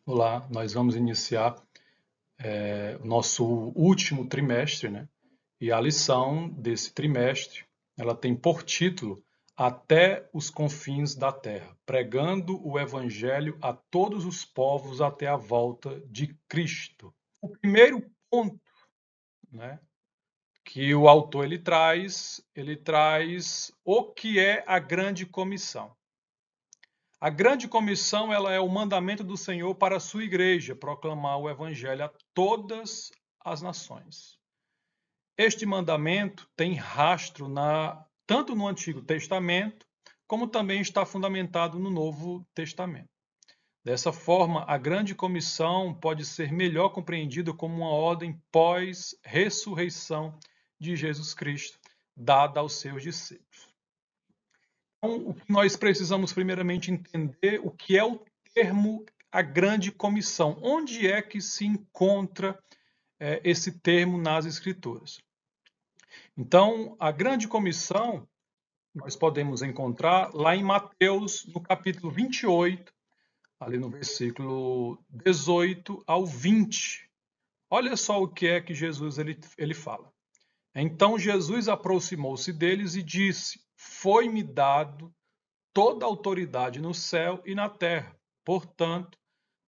Olá, nós vamos iniciar o nosso último trimestre, né? E a lição desse trimestre, ela tem por título Até os confins da terra, pregando o evangelho a todos os povos até a volta de Cristo. O primeiro ponto, né, que o autor ele traz o que é a grande comissão. A grande comissão, ela é o mandamento do Senhor para a sua igreja, proclamar o evangelho a todas as nações. Este mandamento tem rastro tanto no Antigo Testamento, como também está fundamentado no Novo Testamento. Dessa forma, a grande comissão pode ser melhor compreendida como uma ordem pós-ressurreição de Jesus Cristo, dada aos seus discípulos. Então, o que nós precisamos primeiramente entender o que é o termo a grande comissão. Onde é que se encontra esse termo nas Escrituras? Então, a grande comissão nós podemos encontrar lá em Mateus, no capítulo 28, ali no versículo 18 ao 20. Olha só o que é que Jesus ele fala. Então Jesus aproximou-se deles e disse: Foi-me dado toda a autoridade no céu e na terra. Portanto,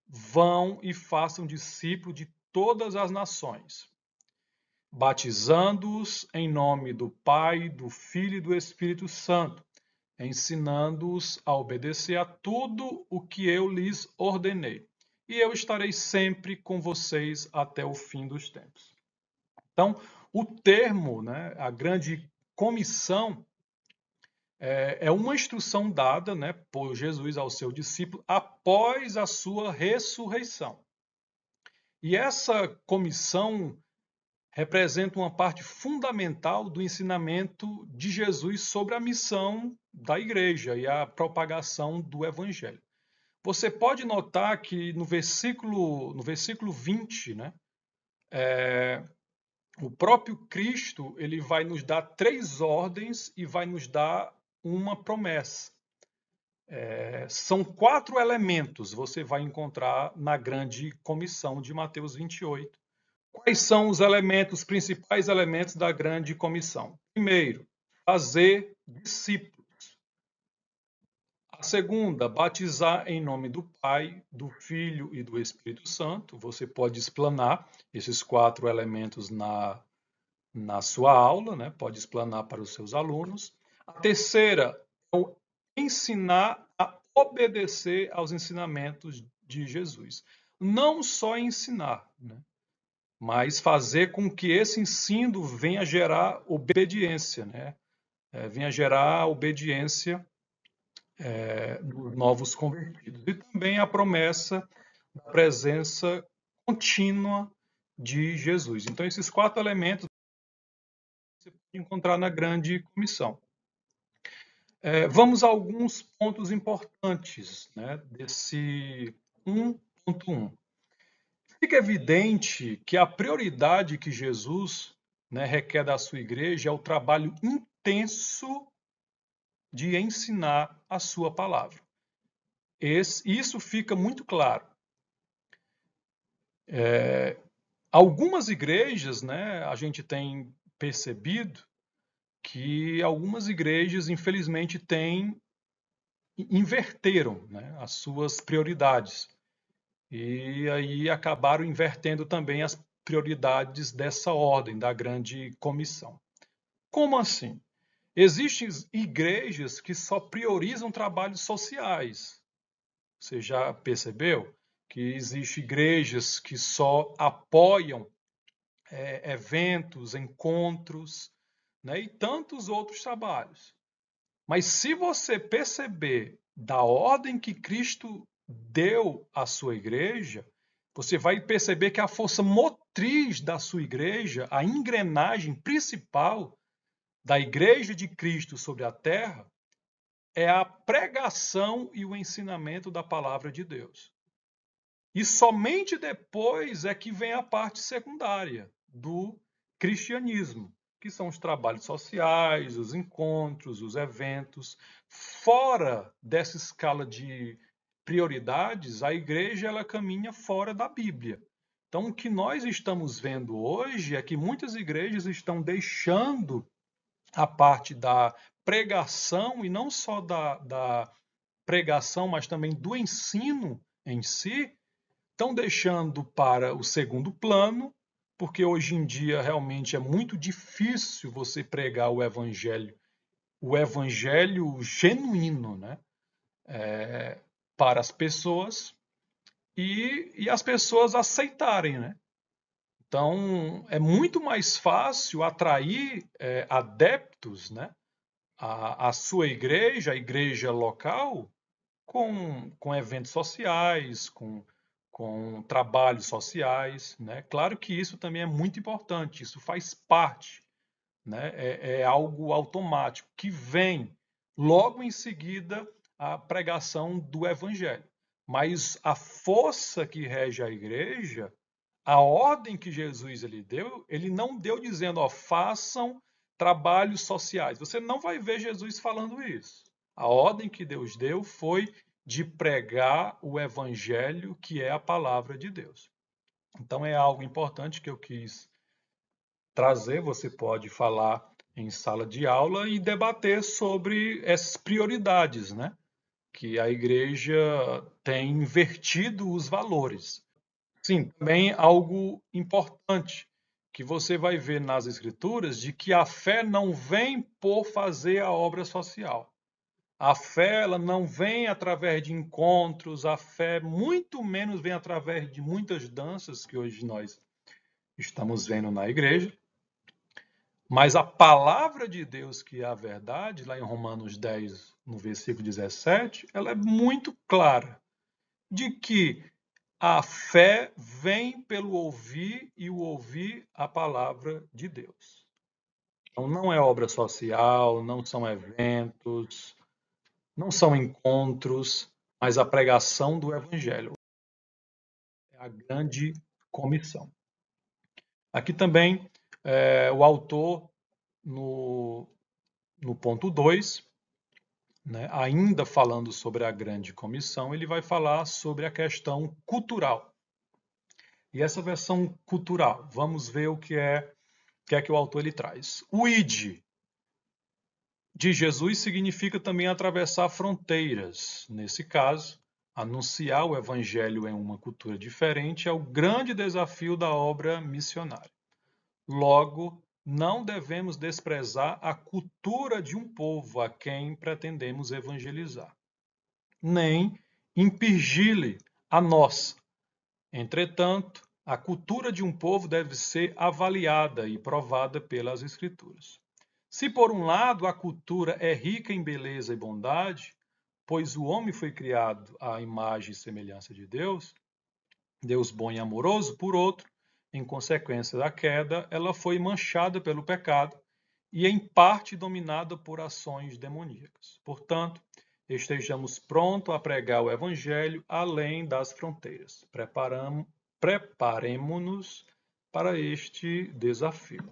vão e façam discípulos de todas as nações, batizando-os em nome do Pai, do Filho e do Espírito Santo, ensinando-os a obedecer a tudo o que eu lhes ordenei. E eu estarei sempre com vocês até o fim dos tempos. Então, o termo, né, a grande comissão, é uma instrução dada, né, por Jesus ao seu discípulo após a sua ressurreição. E essa comissão representa uma parte fundamental do ensinamento de Jesus sobre a missão da igreja e a propagação do evangelho. Você pode notar que no versículo 20, né, o próprio Cristo ele vai nos dar três ordens e vai nos dar uma promessa. São quatro elementos você vai encontrar na grande comissão de Mateus 28. Quais são os elementos, principais elementos da grande comissão? Primeiro, fazer discípulos. A segunda, batizar em nome do Pai, do Filho e do Espírito Santo. Você pode explanar esses quatro elementos na sua aula, né? Pode explanar para os seus alunos. A terceira é o ensinar a obedecer aos ensinamentos de Jesus. Não só ensinar, né? Mas fazer com que esse ensino venha gerar obediência, né? Venha gerar obediência dos novos convertidos. E também a promessa da presença contínua de Jesus. Então, esses quatro elementos você pode encontrar na grande comissão. Vamos a alguns pontos importantes, né, desse 1.1. Fica evidente que a prioridade que Jesus, né, requer da sua igreja é o trabalho intenso de ensinar a sua palavra. Isso fica muito claro. Algumas igrejas, né, a gente tem percebido que algumas igrejas, infelizmente, inverteram, né, as suas prioridades. E aí acabaram invertendo também as prioridades dessa ordem, da grande comissão. Como assim? Existem igrejas que só priorizam trabalhos sociais. Você já percebeu que existem igrejas que só apoiam eventos, encontros, né, e tantos outros trabalhos. Mas se você perceber da ordem que Cristo deu à sua igreja, você vai perceber que a força motriz da sua igreja, a engrenagem principal da igreja de Cristo sobre a terra, é a pregação e o ensinamento da palavra de Deus. E somente depois é que vem a parte secundária do cristianismo, que são os trabalhos sociais, os encontros, os eventos. Fora dessa escala de prioridades, a igreja ela caminha fora da Bíblia. Então, o que nós estamos vendo hoje é que muitas igrejas estão deixando a parte da pregação, e não só da pregação, mas também do ensino em si, estão deixando para o segundo plano, porque hoje em dia realmente é muito difícil você pregar o evangelho genuíno, né? Para as pessoas e as pessoas aceitarem, né? Então, é muito mais fácil atrair adeptos, né? A sua igreja, a igreja local, com eventos sociais, com trabalhos sociais, né? Claro que isso também é muito importante, isso faz parte, né? É algo automático que vem logo em seguida a pregação do evangelho. Mas a força que rege a igreja, a ordem que Jesus ele deu, ele não deu dizendo, ó, façam trabalhos sociais. Você não vai ver Jesus falando isso. A ordem que Deus deu foi de pregar o evangelho, que é a palavra de Deus. Então é algo importante que eu quis trazer. Você pode falar em sala de aula e debater sobre essas prioridades, né? Que a igreja tem invertido os valores. Sim, também algo importante que você vai ver nas escrituras de que a fé não vem por fazer a obra social. A fé ela não vem através de encontros, a fé muito menos vem através de muitas danças que hoje nós estamos vendo na igreja. Mas a palavra de Deus, que é a verdade, lá em Romanos 10, no versículo 17, ela é muito clara de que a fé vem pelo ouvir e o ouvir a palavra de Deus. Então não é obra social, não são eventos, não são encontros, mas a pregação do evangelho. É a grande comissão. Aqui também o autor, no ponto 2, né, ainda falando sobre a grande comissão, ele vai falar sobre a questão cultural. E essa versão cultural, vamos ver o que é que o autor ele traz. O id de Jesus significa também atravessar fronteiras. Nesse caso, anunciar o evangelho em uma cultura diferente é o grande desafio da obra missionária. Logo, não devemos desprezar a cultura de um povo a quem pretendemos evangelizar, nem impingir-lhe a nossa. Entretanto, a cultura de um povo deve ser avaliada e provada pelas Escrituras. Se, por um lado, a cultura é rica em beleza e bondade, pois o homem foi criado à imagem e semelhança de Deus, Deus bom e amoroso, por outro, em consequência da queda, ela foi manchada pelo pecado e, em parte, dominada por ações demoníacas. Portanto, estejamos prontos a pregar o Evangelho além das fronteiras. Preparemo-nos para este desafio.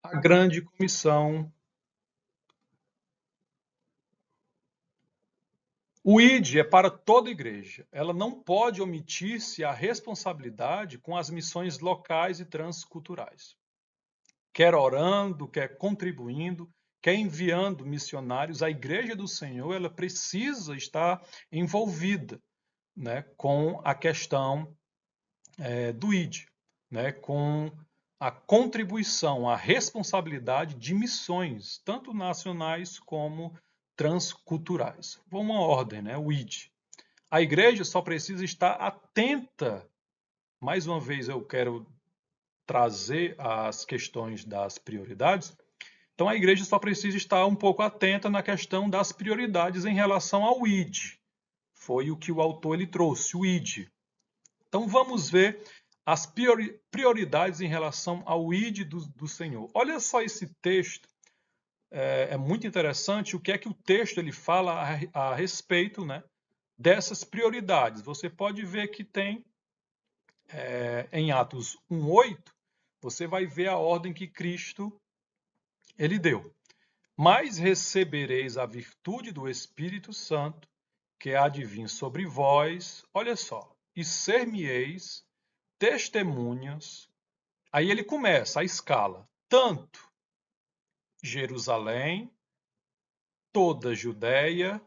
A grande comissão. O ID é para toda igreja. Ela não pode omitir-se a responsabilidade com as missões locais e transculturais. Quer orando, quer contribuindo, quer enviando missionários, a igreja do Senhor ela precisa estar envolvida, né, com a questão do ID, né, com a contribuição, a responsabilidade de missões, tanto nacionais como transculturais. Uma ordem, né, o ID. A igreja só precisa estar atenta. Mais uma vez eu quero trazer as questões das prioridades. Então a igreja só precisa estar um pouco atenta na questão das prioridades em relação ao ID. Foi o que o autor ele trouxe, o ID. Então vamos ver as prioridades em relação ao ID do Senhor. Olha só esse texto, é muito interessante o que é que o texto ele fala a respeito, né, dessas prioridades. Você pode ver que tem em Atos 1:8, você vai ver a ordem que Cristo ele deu. Mas recebereis a virtude do Espírito Santo, que há de vir sobre vós, olha só, e ser-me-eis testemunhas. Aí ele começa a escala, tanto Jerusalém, toda a Judéia,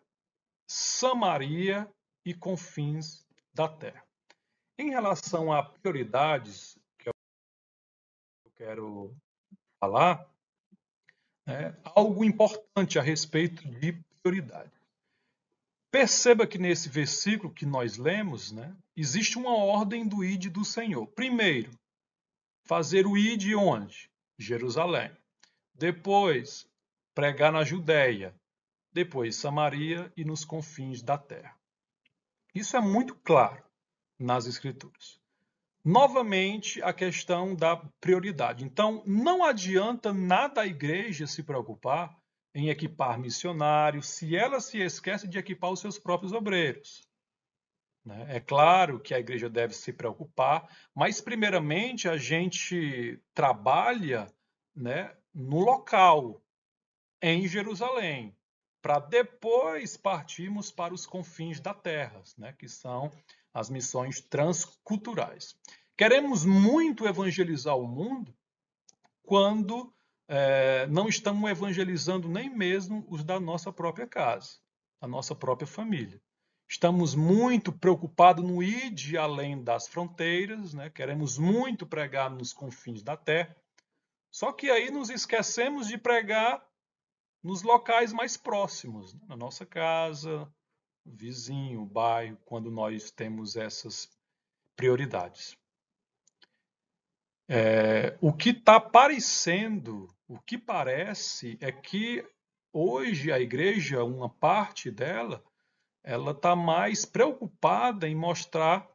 Samaria e confins da terra. Em relação a prioridades que eu quero falar, algo importante a respeito de prioridade. Perceba que nesse versículo que nós lemos, existe uma ordem do ide do Senhor. Primeiro, fazer o ide onde? Jerusalém. Depois, pregar na Judéia. Depois, Samaria e nos confins da terra. Isso é muito claro nas Escrituras. Novamente, a questão da prioridade. Então, não adianta nada a igreja se preocupar em equipar missionários se ela se esquece de equipar os seus próprios obreiros. É claro que a igreja deve se preocupar, mas, primeiramente, a gente trabalha no local, em Jerusalém, para depois partirmos para os confins da terra, que são as missões transculturais. Queremos muito evangelizar o mundo quando não estamos evangelizando nem mesmo os da nossa própria casa, a nossa própria família. Estamos muito preocupados no ir além das fronteiras, queremos muito pregar nos confins da terra, só que aí nos esquecemos de pregar nos locais mais próximos, na nossa casa, vizinho, bairro, quando nós temos essas prioridades. O que está parecendo, o que parece é que hoje a igreja, uma parte dela, ela está mais preocupada em mostrar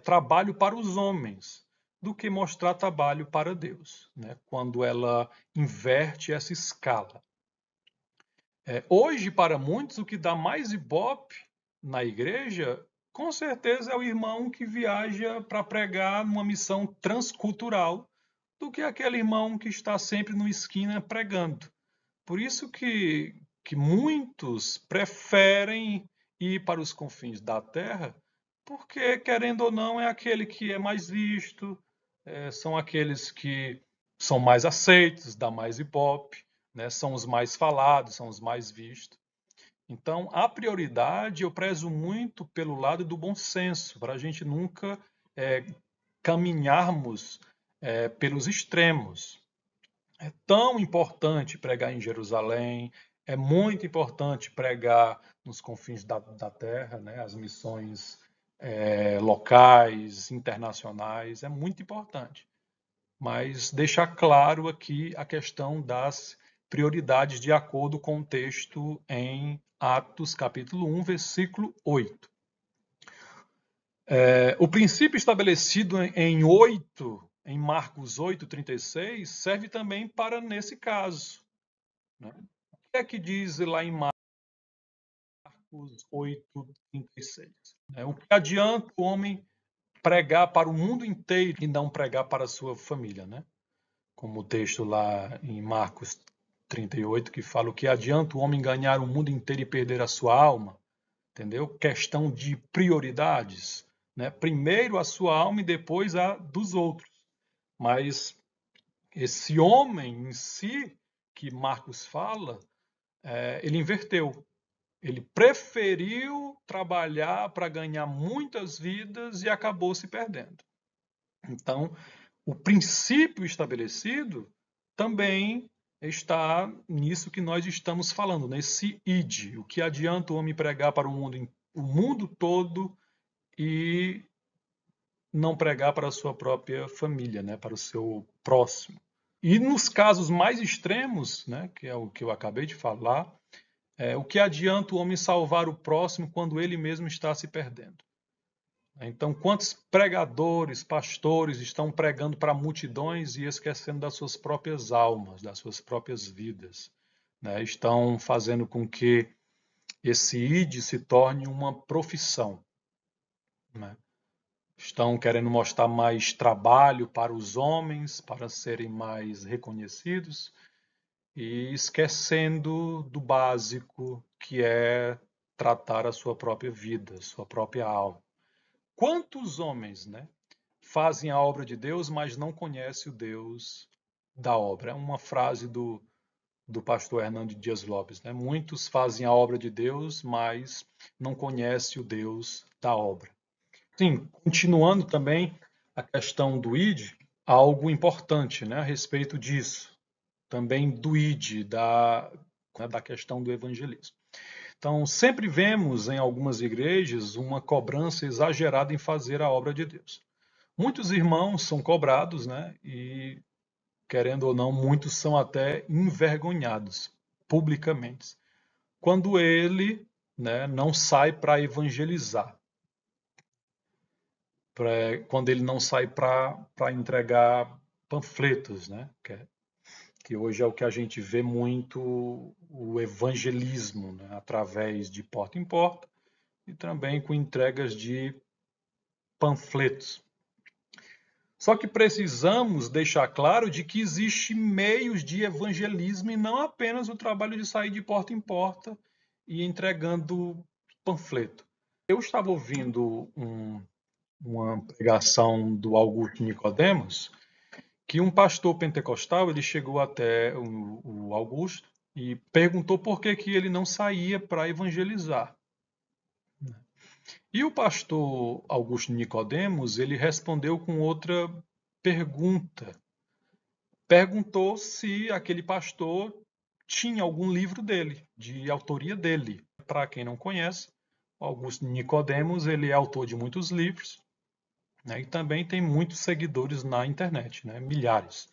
trabalho para os homens do que mostrar trabalho para Deus, quando ela inverte essa escala. Hoje, para muitos, o que dá mais ibope na igreja, com certeza é o irmão que viaja para pregar numa missão transcultural, do que aquele irmão que está sempre no esquina pregando. Por isso que muitos preferem ir para os confins da terra, porque, querendo ou não, é aquele que é mais visto, são aqueles que são mais aceitos, dá mais ibope, são os mais falados, são os mais vistos. Então, a prioridade eu prezo muito pelo lado do bom senso, para a gente nunca caminharmos pelos extremos. É tão importante pregar em Jerusalém, é muito importante pregar nos confins da terra, as missões locais, internacionais, é muito importante. Mas deixar claro aqui a questão das prioridades de acordo com o texto em Atos capítulo 1, versículo 8. O princípio estabelecido em Marcos 8:36, serve também para nesse caso. O que é que diz lá em Marcos 8:36? O que adianta o homem pregar para o mundo inteiro e não pregar para a sua família, Como o texto lá em Marcos 38, que fala o que adianta o homem ganhar o mundo inteiro e perder a sua alma, entendeu? Questão de prioridades, Primeiro a sua alma e depois a dos outros. Mas esse homem em si, que Marcos fala, ele inverteu. Ele preferiu trabalhar para ganhar muitas vidas e acabou se perdendo. Então, o princípio estabelecido também está nisso que nós estamos falando, nesse id. O que adianta o homem pregar para o mundo todo e não pregar para a sua própria família, para o seu próximo. E nos casos mais extremos, que é o que eu acabei de falar, o que adianta o homem salvar o próximo quando ele mesmo está se perdendo? Então, quantos pregadores, pastores estão pregando para multidões e esquecendo das suas próprias almas, das suas próprias vidas? Estão fazendo com que esse id se torne uma profissão. Estão querendo mostrar mais trabalho para os homens, para serem mais reconhecidos, e esquecendo do básico, que é tratar a sua própria vida, sua própria alma. Quantos homens, né, fazem a obra de Deus, mas não conhecem o Deus da obra? É uma frase do pastor Hernando Dias Lopes, né? Muitos fazem a obra de Deus, mas não conhecem o Deus da obra. Sim, continuando também a questão do ID, algo importante, né, a respeito disso, também do ID, da questão do evangelismo. Então, sempre vemos em algumas igrejas uma cobrança exagerada em fazer a obra de Deus. Muitos irmãos são cobrados, né, e, querendo ou não, muitos são até envergonhados publicamente, quando ele, né, não sai para evangelizar, quando ele não sai para entregar panfletos, né? Que hoje é o que a gente vê muito, o evangelismo, né? Através de porta em porta e também com entregas de panfletos. Só que precisamos deixar claro de que existe meios de evangelismo e não apenas o trabalho de sair de porta em porta e entregando panfleto. Eu estava ouvindo uma pregação do Augusto Nicodemos, que um pastor pentecostal ele chegou até o Augusto e perguntou por que ele não saía para evangelizar. E o pastor Augusto Nicodemos ele respondeu com outra pergunta. Perguntou se aquele pastor tinha algum livro dele, de autoria dele. Para quem não conhece, Augusto Nicodemos ele é autor de muitos livros, né, e também tem muitos seguidores na internet, né, milhares.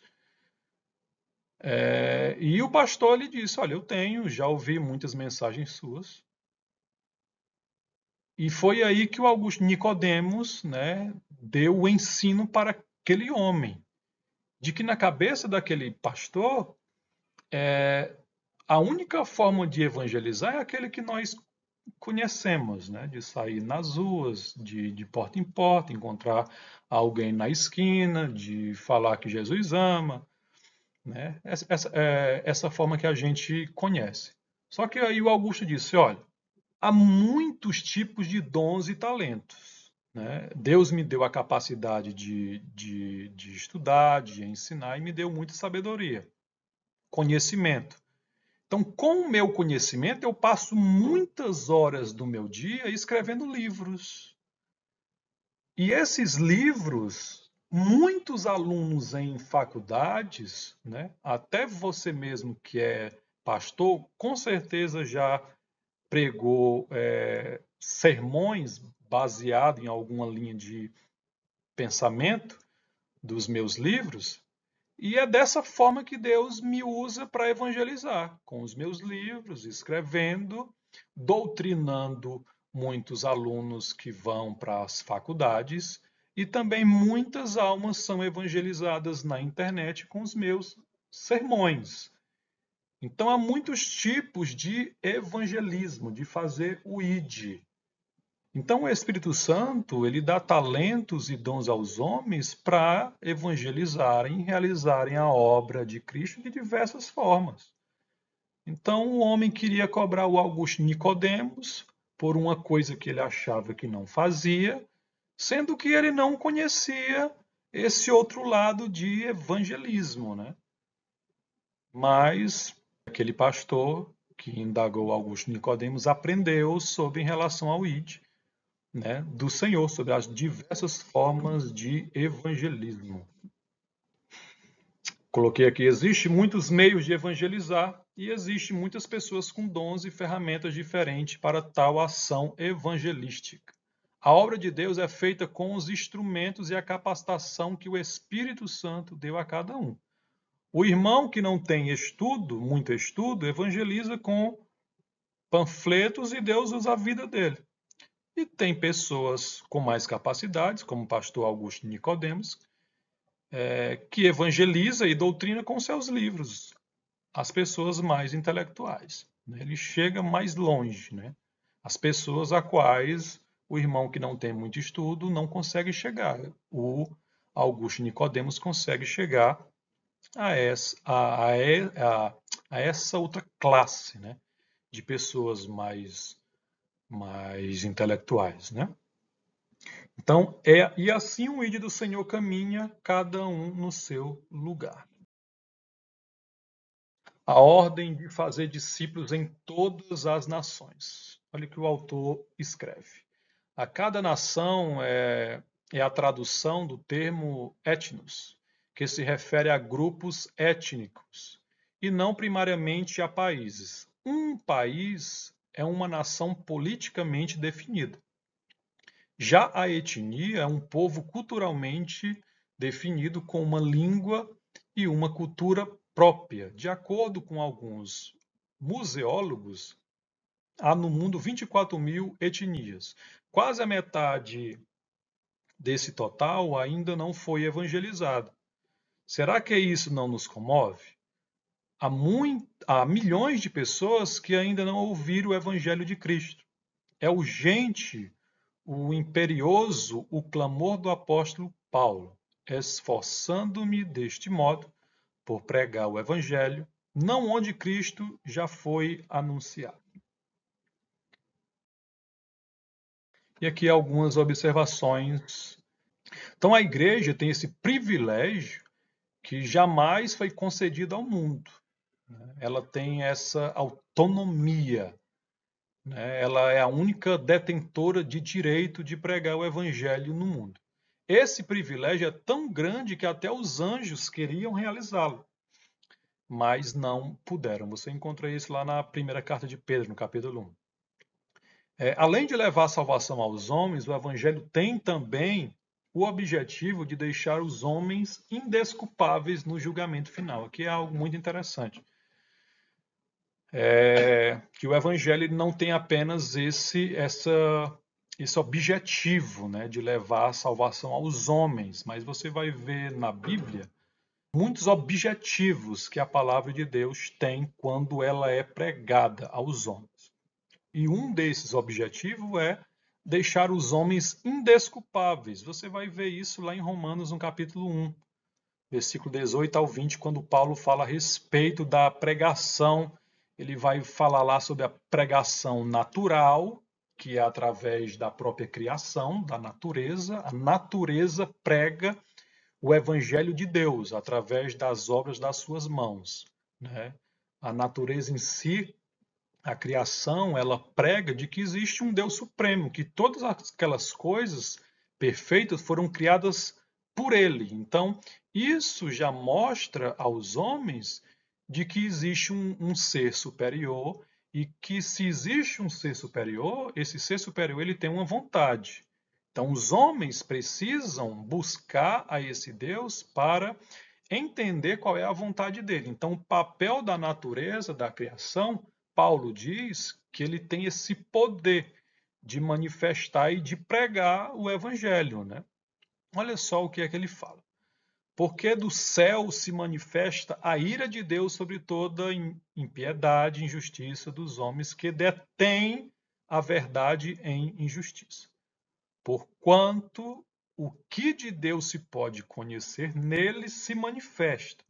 E o pastor lhe disse: olha, eu tenho, já ouvi muitas mensagens suas. E foi aí que o Augusto Nicodemos, né, deu o ensino para aquele homem, de que na cabeça daquele pastor, a única forma de evangelizar é aquele que nós conhecemos, né, de sair nas ruas, de porta em porta, encontrar alguém na esquina, de falar que Jesus ama, né? Essa forma que a gente conhece. Só que aí o Augusto disse: olha, há muitos tipos de dons e talentos, né? Deus me deu a capacidade de estudar, de ensinar e me deu muita sabedoria, conhecimento. Então, com o meu conhecimento, eu passo muitas horas do meu dia escrevendo livros. E esses livros, muitos alunos em faculdades, né, até você mesmo que é pastor, com certeza já pregou sermões baseados em alguma linha de pensamento dos meus livros. E é dessa forma que Deus me usa para evangelizar, com os meus livros, escrevendo, doutrinando muitos alunos que vão para as faculdades e também muitas almas são evangelizadas na internet com os meus sermões. Então há muitos tipos de evangelismo, de fazer o ID. Então o Espírito Santo, ele dá talentos e dons aos homens para evangelizarem e realizarem a obra de Cristo de diversas formas. Então o homem queria cobrar o Augusto Nicodemos por uma coisa que ele achava que não fazia, sendo que ele não conhecia esse outro lado de evangelismo, né? Mas aquele pastor que indagou Augusto Nicodemos aprendeu sobre em relação ao ID, né, do Senhor, sobre as diversas formas de evangelismo. Coloquei aqui, existe muitos meios de evangelizar e existe muitas pessoas com dons e ferramentas diferentes para tal ação evangelística. A obra de Deus é feita com os instrumentos e a capacitação que o Espírito Santo deu a cada um. O irmão que não tem estudo, muito estudo, evangeliza com panfletos e Deus usa a vida dele. E tem pessoas com mais capacidades, como o pastor Augusto Nicodemos, que evangeliza e doutrina com seus livros as pessoas mais intelectuais. Né? Ele chega mais longe, né? As pessoas a quais o irmão que não tem muito estudo não consegue chegar. O Augusto Nicodemos consegue chegar a a essa outra classe, né, de pessoas mais intelectuais, né? Então, e assim o ide do Senhor caminha, cada um no seu lugar. A ordem de fazer discípulos em todas as nações. Olha o que o autor escreve. A cada nação é a tradução do termo etnos, que se refere a grupos étnicos, e não primariamente a países. Um país é uma nação politicamente definida. Já a etnia é um povo culturalmente definido com uma língua e uma cultura própria. De acordo com alguns museólogos, há no mundo 24 mil etnias. Quase a metade desse total ainda não foi evangelizada. Será que isso não nos comove? Há milhões de pessoas que ainda não ouviram o evangelho de Cristo. É urgente o imperioso o clamor do apóstolo Paulo, esforçando-me deste modo por pregar o evangelho, não onde Cristo já foi anunciado. E aqui algumas observações. Então a igreja tem esse privilégio que jamais foi concedido ao mundo. Ela tem essa autonomia. Ela é a única detentora de direito de pregar o evangelho no mundo. Esse privilégio é tão grande que até os anjos queriam realizá-lo, mas não puderam. Você encontra isso lá na primeira carta de Pedro, no capítulo 1. Além de levar a salvação aos homens, o evangelho tem também o objetivo de deixar os homens indesculpáveis no julgamento final. Aqui é algo muito interessante. Que o evangelho não tem apenas esse objetivo, né, de levar a salvação aos homens, mas você vai ver na Bíblia muitos objetivos que a palavra de Deus tem quando ela é pregada aos homens. E um desses objetivos é deixar os homens indesculpáveis. Você vai ver isso lá em Romanos, no capítulo 1, versículo 18 ao 20, quando Paulo fala a respeito da pregação. Ele vai falar lá sobre a pregação natural, que é através da própria criação, da natureza. A natureza prega o evangelho de Deus através das obras das suas mãos, né? A natureza em si, a criação, ela prega de que existe um Deus supremo, que todas aquelas coisas perfeitas foram criadas por ele. Então, isso já mostra aos homens de que existe um ser superior e que se existe um ser superior, esse ser superior ele tem uma vontade. Então, os homens precisam buscar a esse Deus para entender qual é a vontade dele. Então, o papel da natureza, da criação, Paulo diz que ele tem esse poder de manifestar e de pregar o evangelho, né? Olha só o que é que ele fala. Porque do céu se manifesta a ira de Deus sobre toda impiedade e injustiça dos homens que detêm a verdade em injustiça. Porquanto o que de Deus se pode conhecer, nele se manifesta,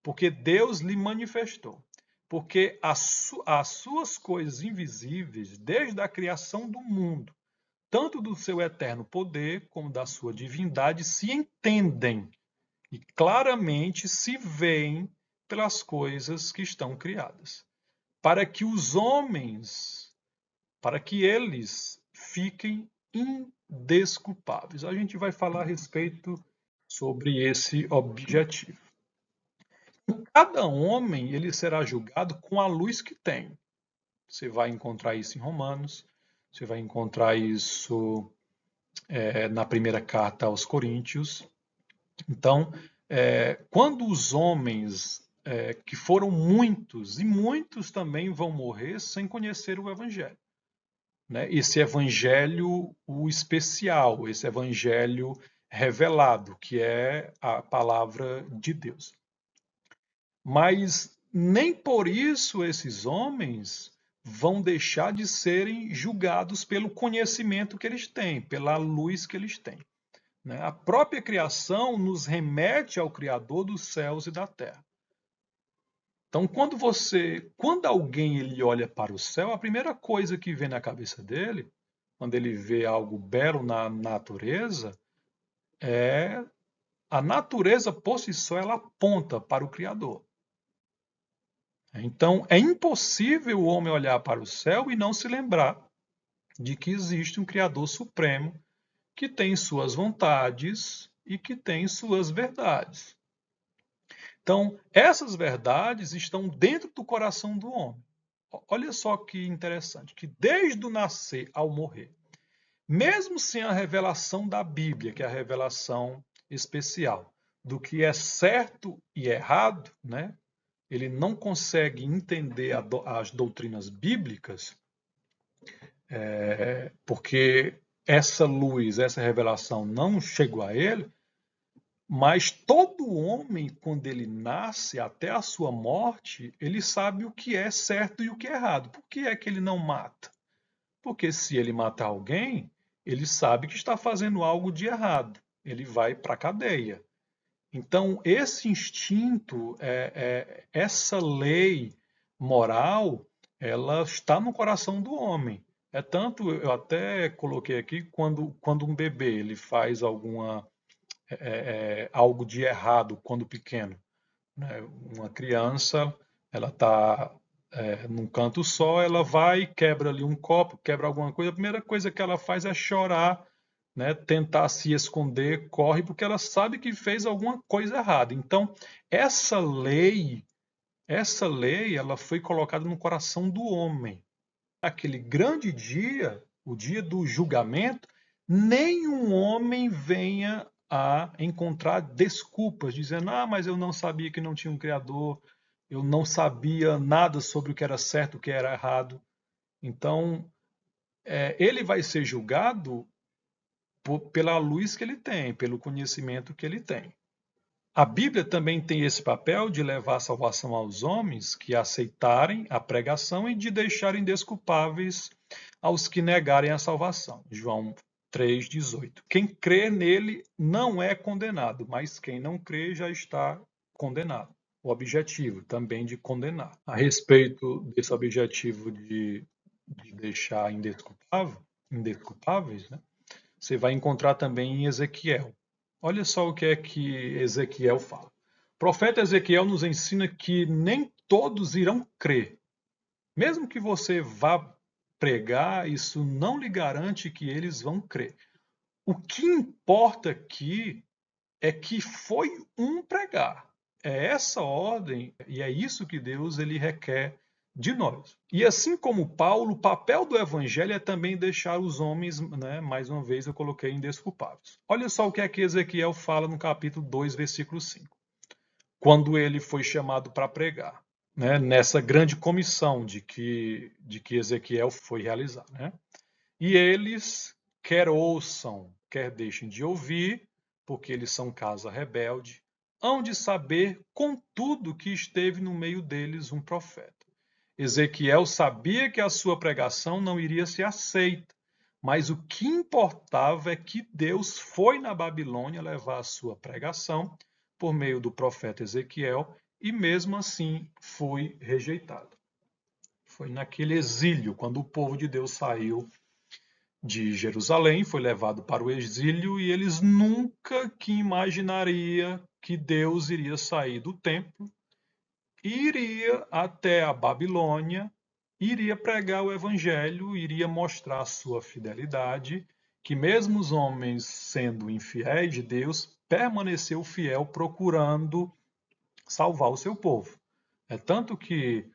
porque Deus lhe manifestou. Porque as suas coisas invisíveis, desde a criação do mundo, tanto do seu eterno poder como da sua divindade, se entendem e claramente se veem pelas coisas que estão criadas, para que os homens, para que eles fiquem indesculpáveis. A gente vai falar a respeito sobre esse objetivo. Cada homem ele será julgado com a luz que tem. Você vai encontrar isso em Romanos, você vai encontrar isso na primeira carta aos Coríntios. Então, quando os homens, que foram muitos, e muitos também vão morrer sem conhecer o Evangelho. Né? Esse Evangelho, o especial, esse Evangelho revelado, que é a palavra de Deus. Mas nem por isso esses homens vão deixar de serem julgados pelo conhecimento que eles têm, pela luz que eles têm. Né? A própria criação nos remete ao Criador dos céus e da terra. Então, quando alguém ele olha para o céu, a primeira coisa que vem na cabeça dele, quando ele vê algo belo na natureza, é a natureza por si só ela aponta para o Criador. Então, é impossível o homem olhar para o céu e não se lembrar de que existe um Criador supremo que tem suas vontades e que tem suas verdades. Então, essas verdades estão dentro do coração do homem. Olha só que interessante, que desde o nascer ao morrer, mesmo sem a revelação da Bíblia, que é a revelação especial do que é certo e errado, né? Ele não consegue entender as doutrinas bíblicas, porque essa luz, essa revelação não chegou a ele, mas todo homem, quando ele nasce até a sua morte, ele sabe o que é certo e o que é errado. Por que é que ele não mata? Porque se ele matar alguém, ele sabe que está fazendo algo de errado. Ele vai para a cadeia. Então, esse instinto, essa lei moral, ela está no coração do homem. É tanto, eu até coloquei aqui, quando um bebê ele faz algo de errado quando pequeno, né? Uma criança, ela está num canto só, ela vai, quebra ali um copo, quebra alguma coisa, a primeira coisa que ela faz é chorar, né? Tentar se esconder, corre, porque ela sabe que fez alguma coisa errada. Então, essa lei, ela foi colocada no coração do homem. Aquele grande dia, o dia do julgamento, nenhum homem venha a encontrar desculpas, dizendo: ah, mas eu não sabia que não tinha um Criador, eu não sabia nada sobre o que era certo, o que era errado. Então, ele vai ser julgado pela luz que ele tem, pelo conhecimento que ele tem. A Bíblia também tem esse papel de levar a salvação aos homens que aceitarem a pregação e de deixarem desculpáveis aos que negarem a salvação. João 3,18. Quem crê nele não é condenado, mas quem não crê já está condenado. O objetivo também de condenar. A respeito desse objetivo de deixar indesculpáveis, né? Você vai encontrar também em Ezequiel. Olha só o que é que Ezequiel fala. O profeta Ezequiel nos ensina que nem todos irão crer. Mesmo que você vá pregar, isso não lhe garante que eles vão crer. O que importa aqui é que foi um pregar. É essa ordem e é isso que Deus ele requer de nós. E assim como Paulo, o papel do evangelho é também deixar os homens, né, mais uma vez eu coloquei indesculpáveis. Olha só o que é que Ezequiel fala no capítulo 2, versículo 5. Quando ele foi chamado para pregar, né, nessa grande comissão de que Ezequiel foi realizar, né? E eles quer ouçam, quer deixem de ouvir, porque eles são casa rebelde, hão de saber, contudo, que esteve no meio deles um profeta. Ezequiel sabia que a sua pregação não iria ser aceita, mas o que importava é que Deus foi na Babilônia levar a sua pregação por meio do profeta Ezequiel e mesmo assim foi rejeitado. Foi naquele exílio, quando o povo de Deus saiu de Jerusalém, foi levado para o exílio e eles nunca que imaginaria que Deus iria sair do templo, iria até a Babilônia, iria pregar o evangelho, iria mostrar a sua fidelidade, que mesmo os homens sendo infiéis de Deus, permaneceu fiel procurando salvar o seu povo. É tanto que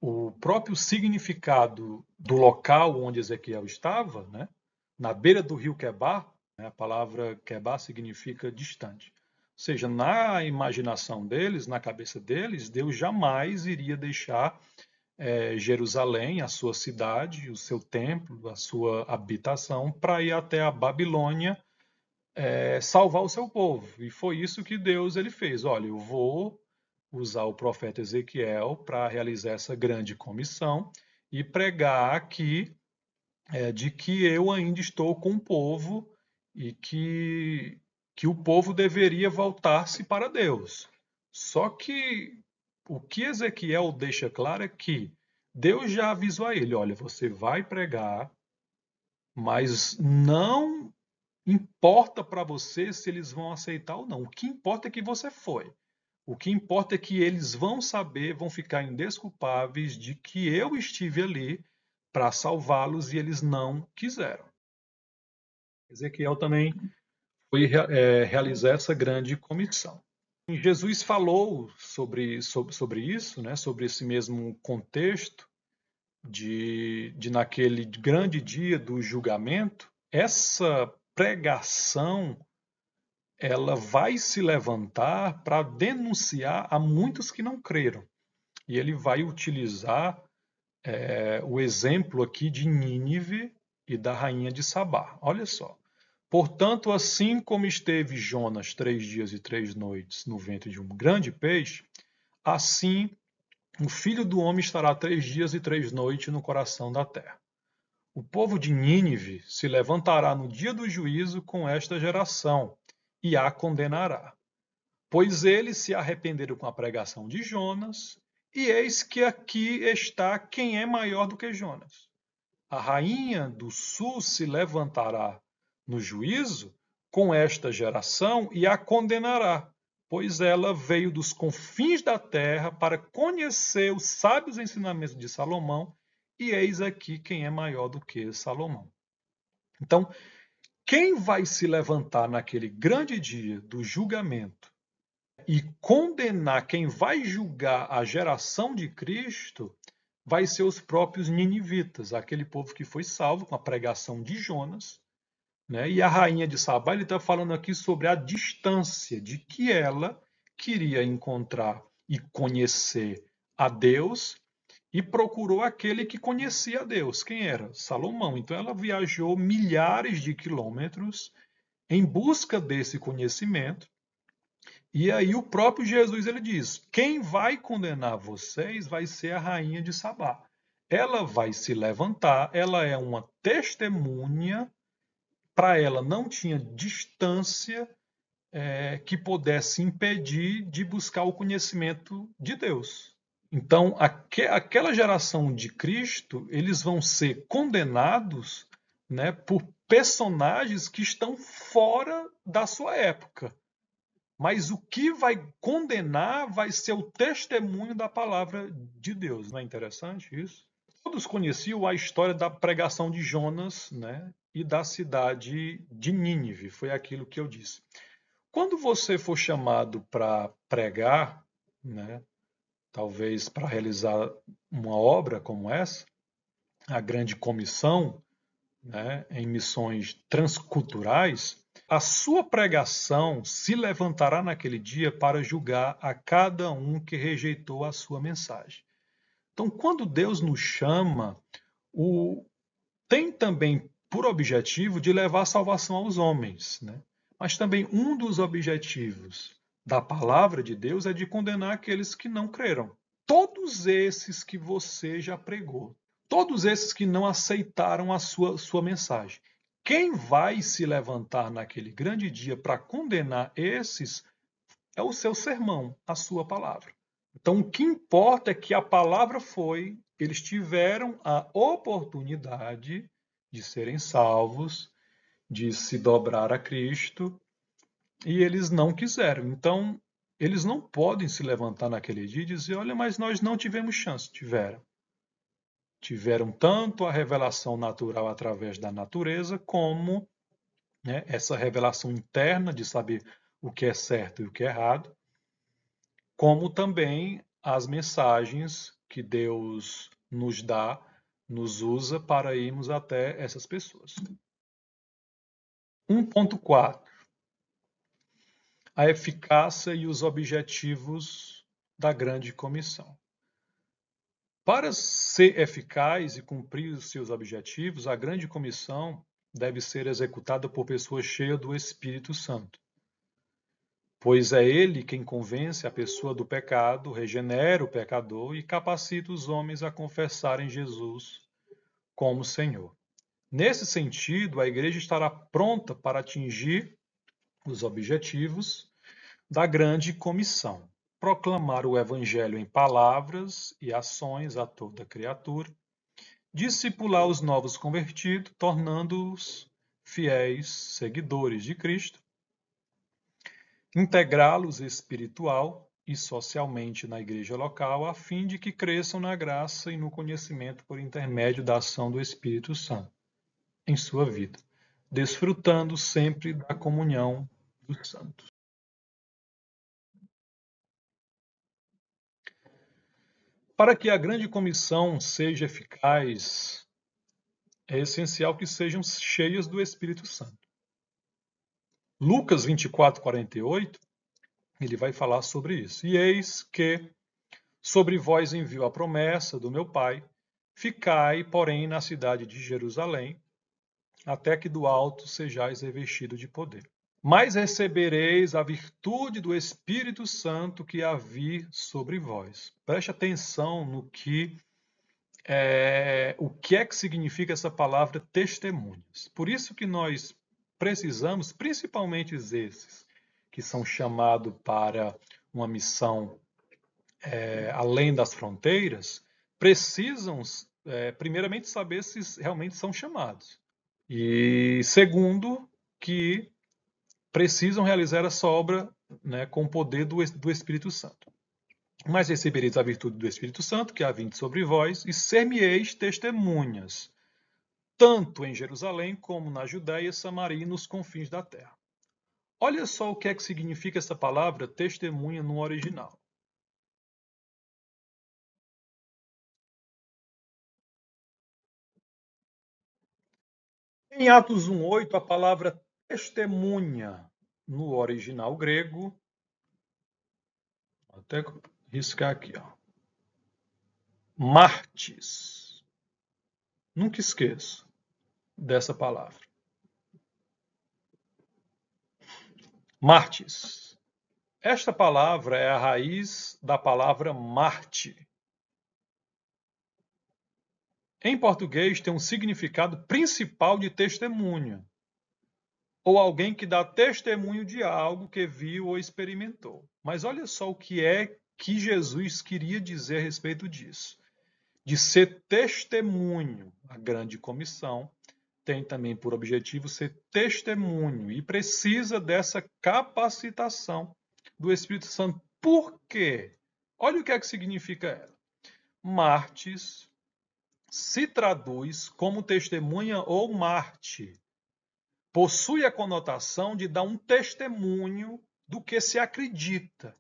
o próprio significado do local onde Ezequiel estava, né, na beira do rio Quebar, né, a palavra Quebar significa distante. Ou seja, na imaginação deles, na cabeça deles, Deus jamais iria deixar Jerusalém, a sua cidade, o seu templo, a sua habitação, para ir até a Babilônia salvar o seu povo. E foi isso que Deus ele fez. Olha, eu vou usar o profeta Ezequiel para realizar essa grande comissão e pregar aqui de que eu ainda estou com o povo e que o povo deveria voltar-se para Deus. Só que o que Ezequiel deixa claro é que Deus já avisou a ele, olha, você vai pregar, mas não importa para você se eles vão aceitar ou não. O que importa é que você foi. O que importa é que eles vão saber, vão ficar indesculpáveis de que eu estive ali para salvá-los e eles não quiseram. Ezequiel também foi realizar essa grande comissão. E Jesus falou sobre isso, né, sobre esse mesmo contexto de naquele grande dia do julgamento, essa pregação ela vai se levantar para denunciar a muitos que não creram. E ele vai utilizar o exemplo aqui de Nínive e da rainha de Sabá. Olha só. Portanto, assim como esteve Jonas 3 dias e 3 noites no ventre de um grande peixe, assim o Filho do Homem estará 3 dias e 3 noites no coração da terra. O povo de Nínive se levantará no dia do juízo com esta geração e a condenará. Pois eles se arrependeram com a pregação de Jonas, e eis que aqui está quem é maior do que Jonas. A rainha do sul se levantará no juízo com esta geração e a condenará, pois ela veio dos confins da terra para conhecer os sábios ensinamentos de Salomão, e eis aqui quem é maior do que Salomão. Então, quem vai se levantar naquele grande dia do julgamento e condenar, quem vai julgar a geração de Cristo, vai ser os próprios ninivitas, aquele povo que foi salvo com a pregação de Jonas, né? E a rainha de Sabá, ele está falando aqui sobre a distância de que ela queria encontrar e conhecer a Deus e procurou aquele que conhecia a Deus. Quem era? Salomão. Então ela viajou milhares de quilômetros em busca desse conhecimento. E aí o próprio Jesus ele diz: quem vai condenar vocês vai ser a rainha de Sabá. Ela vai se levantar, ela é uma testemunha, para ela não tinha distância que pudesse impedir de buscar o conhecimento de Deus. Então, aquela geração de Cristo, eles vão ser condenados, né, por personagens que estão fora da sua época. Mas o que vai condenar vai ser o testemunho da palavra de Deus. Não é interessante isso? Todos conheciam a história da pregação de Jonas, né, e da cidade de Nínive. Foi aquilo que eu disse. Quando você for chamado para pregar, né, talvez para realizar uma obra como essa, a grande comissão, né, em missões transculturais, a sua pregação se levantará naquele dia para julgar a cada um que rejeitou a sua mensagem. Então, quando Deus nos chama, tem também por objetivo de levar a salvação aos homens, né? Mas também um dos objetivos da palavra de Deus é de condenar aqueles que não creram. Todos esses que você já pregou, todos esses que não aceitaram a sua mensagem. Quem vai se levantar naquele grande dia para condenar esses é o seu sermão, a sua palavra. Então, o que importa é que a palavra foi, eles tiveram a oportunidade de serem salvos, de se dobrar a Cristo, e eles não quiseram. Então, eles não podem se levantar naquele dia e dizer: olha, mas nós não tivemos chance. Tiveram. Tiveram tanto a revelação natural através da natureza, como, né, essa revelação interna de saber o que é certo e o que é errado, como também as mensagens que Deus nos dá, nos usa para irmos até essas pessoas. 1.4. A eficácia e os objetivos da grande comissão. Para ser eficaz e cumprir os seus objetivos, a grande comissão deve ser executada por pessoas cheias do Espírito Santo. Pois é ele quem convence a pessoa do pecado, regenera o pecador e capacita os homens a confessarem Jesus como Senhor. Nesse sentido, a igreja estará pronta para atingir os objetivos da grande comissão. proclamar o Evangelho em palavras e ações a toda criatura, discipular os novos convertidos, tornando-os fiéis seguidores de Cristo, integrá-los espiritual e socialmente na igreja local, a fim de que cresçam na graça e no conhecimento por intermédio da ação do Espírito Santo em sua vida, desfrutando sempre da comunhão dos santos. Para que a grande comissão seja eficaz, é essencial que sejam cheias do Espírito Santo. Lucas 24, 48, ele vai falar sobre isso. E eis que sobre vós envio a promessa do meu Pai, ficai, porém, na cidade de Jerusalém, até que do alto sejais revestido de poder. Mas recebereis a virtude do Espírito Santo que há vir sobre vós. Preste atenção no que o que é que significa essa palavra testemunhas. Por isso que nós precisamos, principalmente esses que são chamados para uma missão além das fronteiras, precisam primeiramente saber se realmente são chamados. E segundo, que precisam realizar essa obra, né, com o poder do Espírito Santo. Mas recebereis a virtude do Espírito Santo, que há vindo sobre vós, e ser-me-eis testemunhas, tanto em Jerusalém como na Judéia, Samaria e nos confins da terra. Olha só o que é que significa essa palavra testemunha no original. Em Atos 1:8, a palavra testemunha no original grego, vou até riscar aqui, ó, martis. Nunca esqueço dessa palavra. Martis. Esta palavra é a raiz da palavra Marte. Em português tem um significado principal de testemunha, ou alguém que dá testemunho de algo que viu ou experimentou. Mas olha só o que é que Jesus queria dizer a respeito disso. De ser testemunho. A grande comissão tem também por objetivo ser testemunho e precisa dessa capacitação do Espírito Santo. Por quê? Olha o que é que significa ela. Martes se traduz como testemunha ou Marte. Possui a conotação de dar um testemunho do que se acredita,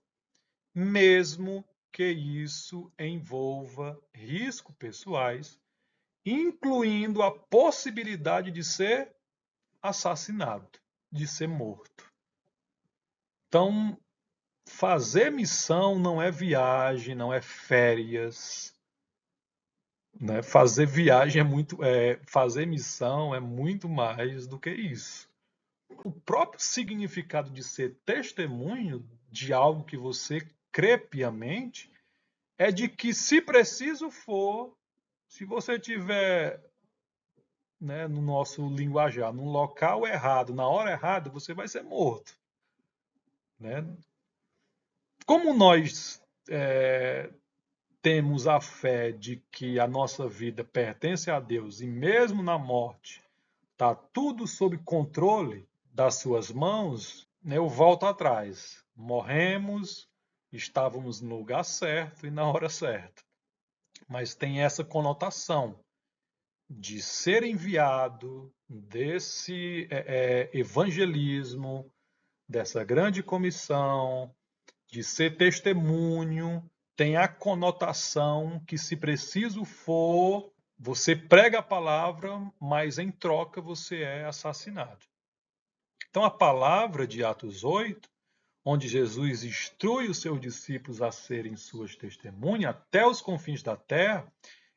mesmo que isso envolva riscos pessoais, incluindo a possibilidade de ser assassinado, de ser morto. Então, fazer missão não é viagem, não é férias. Né? Fazer viagem fazer missão é muito mais do que isso. O próprio significado de ser testemunho de algo que você crê piamente é de que, se preciso for, se você tiver, né, no nosso linguajar, num local errado, na hora errada, você vai ser morto. Né? Como nós temos a fé de que a nossa vida pertence a Deus e mesmo na morte está tudo sob controle das suas mãos, né, eu volto atrás. Morremos, estávamos no lugar certo e na hora certa. Mas tem essa conotação de ser enviado, desse evangelismo, dessa grande comissão, de ser testemunho, tem a conotação que, se preciso for, você prega a palavra, mas em troca você é assassinado. Então, a palavra de Atos 8, onde Jesus instrui os seus discípulos a serem suas testemunhas até os confins da terra,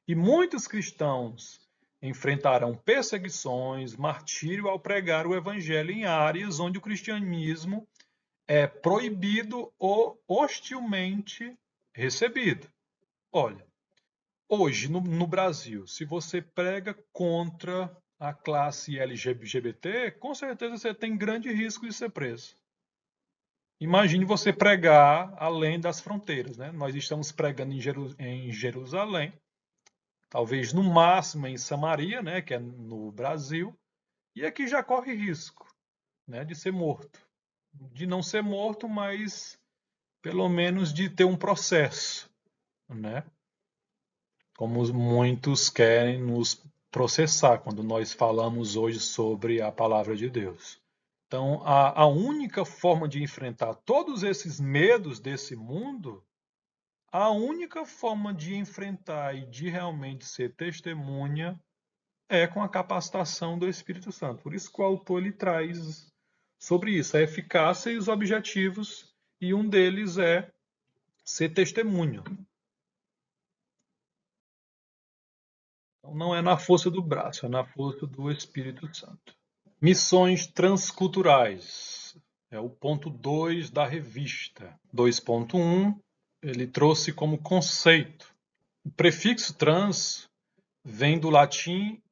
e muitos cristãos enfrentarão perseguições, martírio ao pregar o evangelho em áreas onde o cristianismo é proibido ou hostilmente recebido. Olha, hoje no Brasil, se você prega contra a classe LGBT, com certeza você tem grande risco de ser preso. Imagine você pregar além das fronteiras, né? Nós estamos pregando em Jerusalém, talvez no máximo em Samaria, né, que é no Brasil, e aqui já corre risco, né, de ser morto. De não ser morto, mas pelo menos de ter um processo, né? Como muitos querem nos processar quando nós falamos hoje sobre a palavra de Deus. Então, a única forma de enfrentar todos esses medos desse mundo, a única forma de enfrentar e de realmente ser testemunha é com a capacitação do Espírito Santo. Por isso que o autor ele traz sobre isso, a eficácia e os objetivos, e um deles é ser testemunho. Então, não é na força do braço, é na força do Espírito Santo. Missões transculturais. É o ponto 2 da revista. 2.1, ele trouxe como conceito. O prefixo trans vem do latim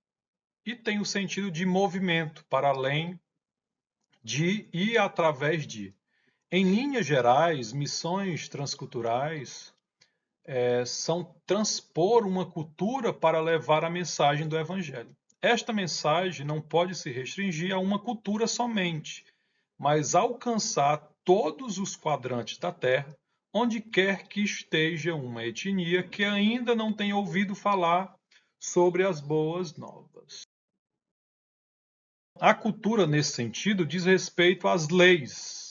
e tem o sentido de movimento para além de e através de. Em linhas gerais, missões transculturais são transpor uma cultura para levar a mensagem do Evangelho. Esta mensagem não pode se restringir a uma cultura somente, mas alcançar todos os quadrantes da Terra, onde quer que esteja uma etnia que ainda não tenha ouvido falar sobre as boas novas. A cultura, nesse sentido, diz respeito às leis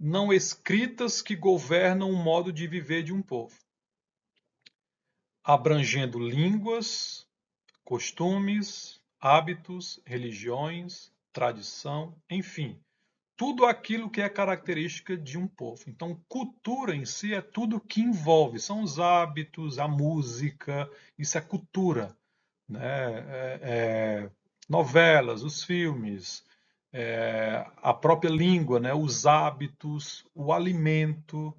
não escritas que governam o modo de viver de um povo, abrangendo línguas, costumes, hábitos, religiões, tradição, enfim, tudo aquilo que é característica de um povo. Então, cultura em si é tudo que envolve, são os hábitos, a música, isso é cultura, né? Novelas, os filmes, a própria língua, né? Os hábitos, o alimento.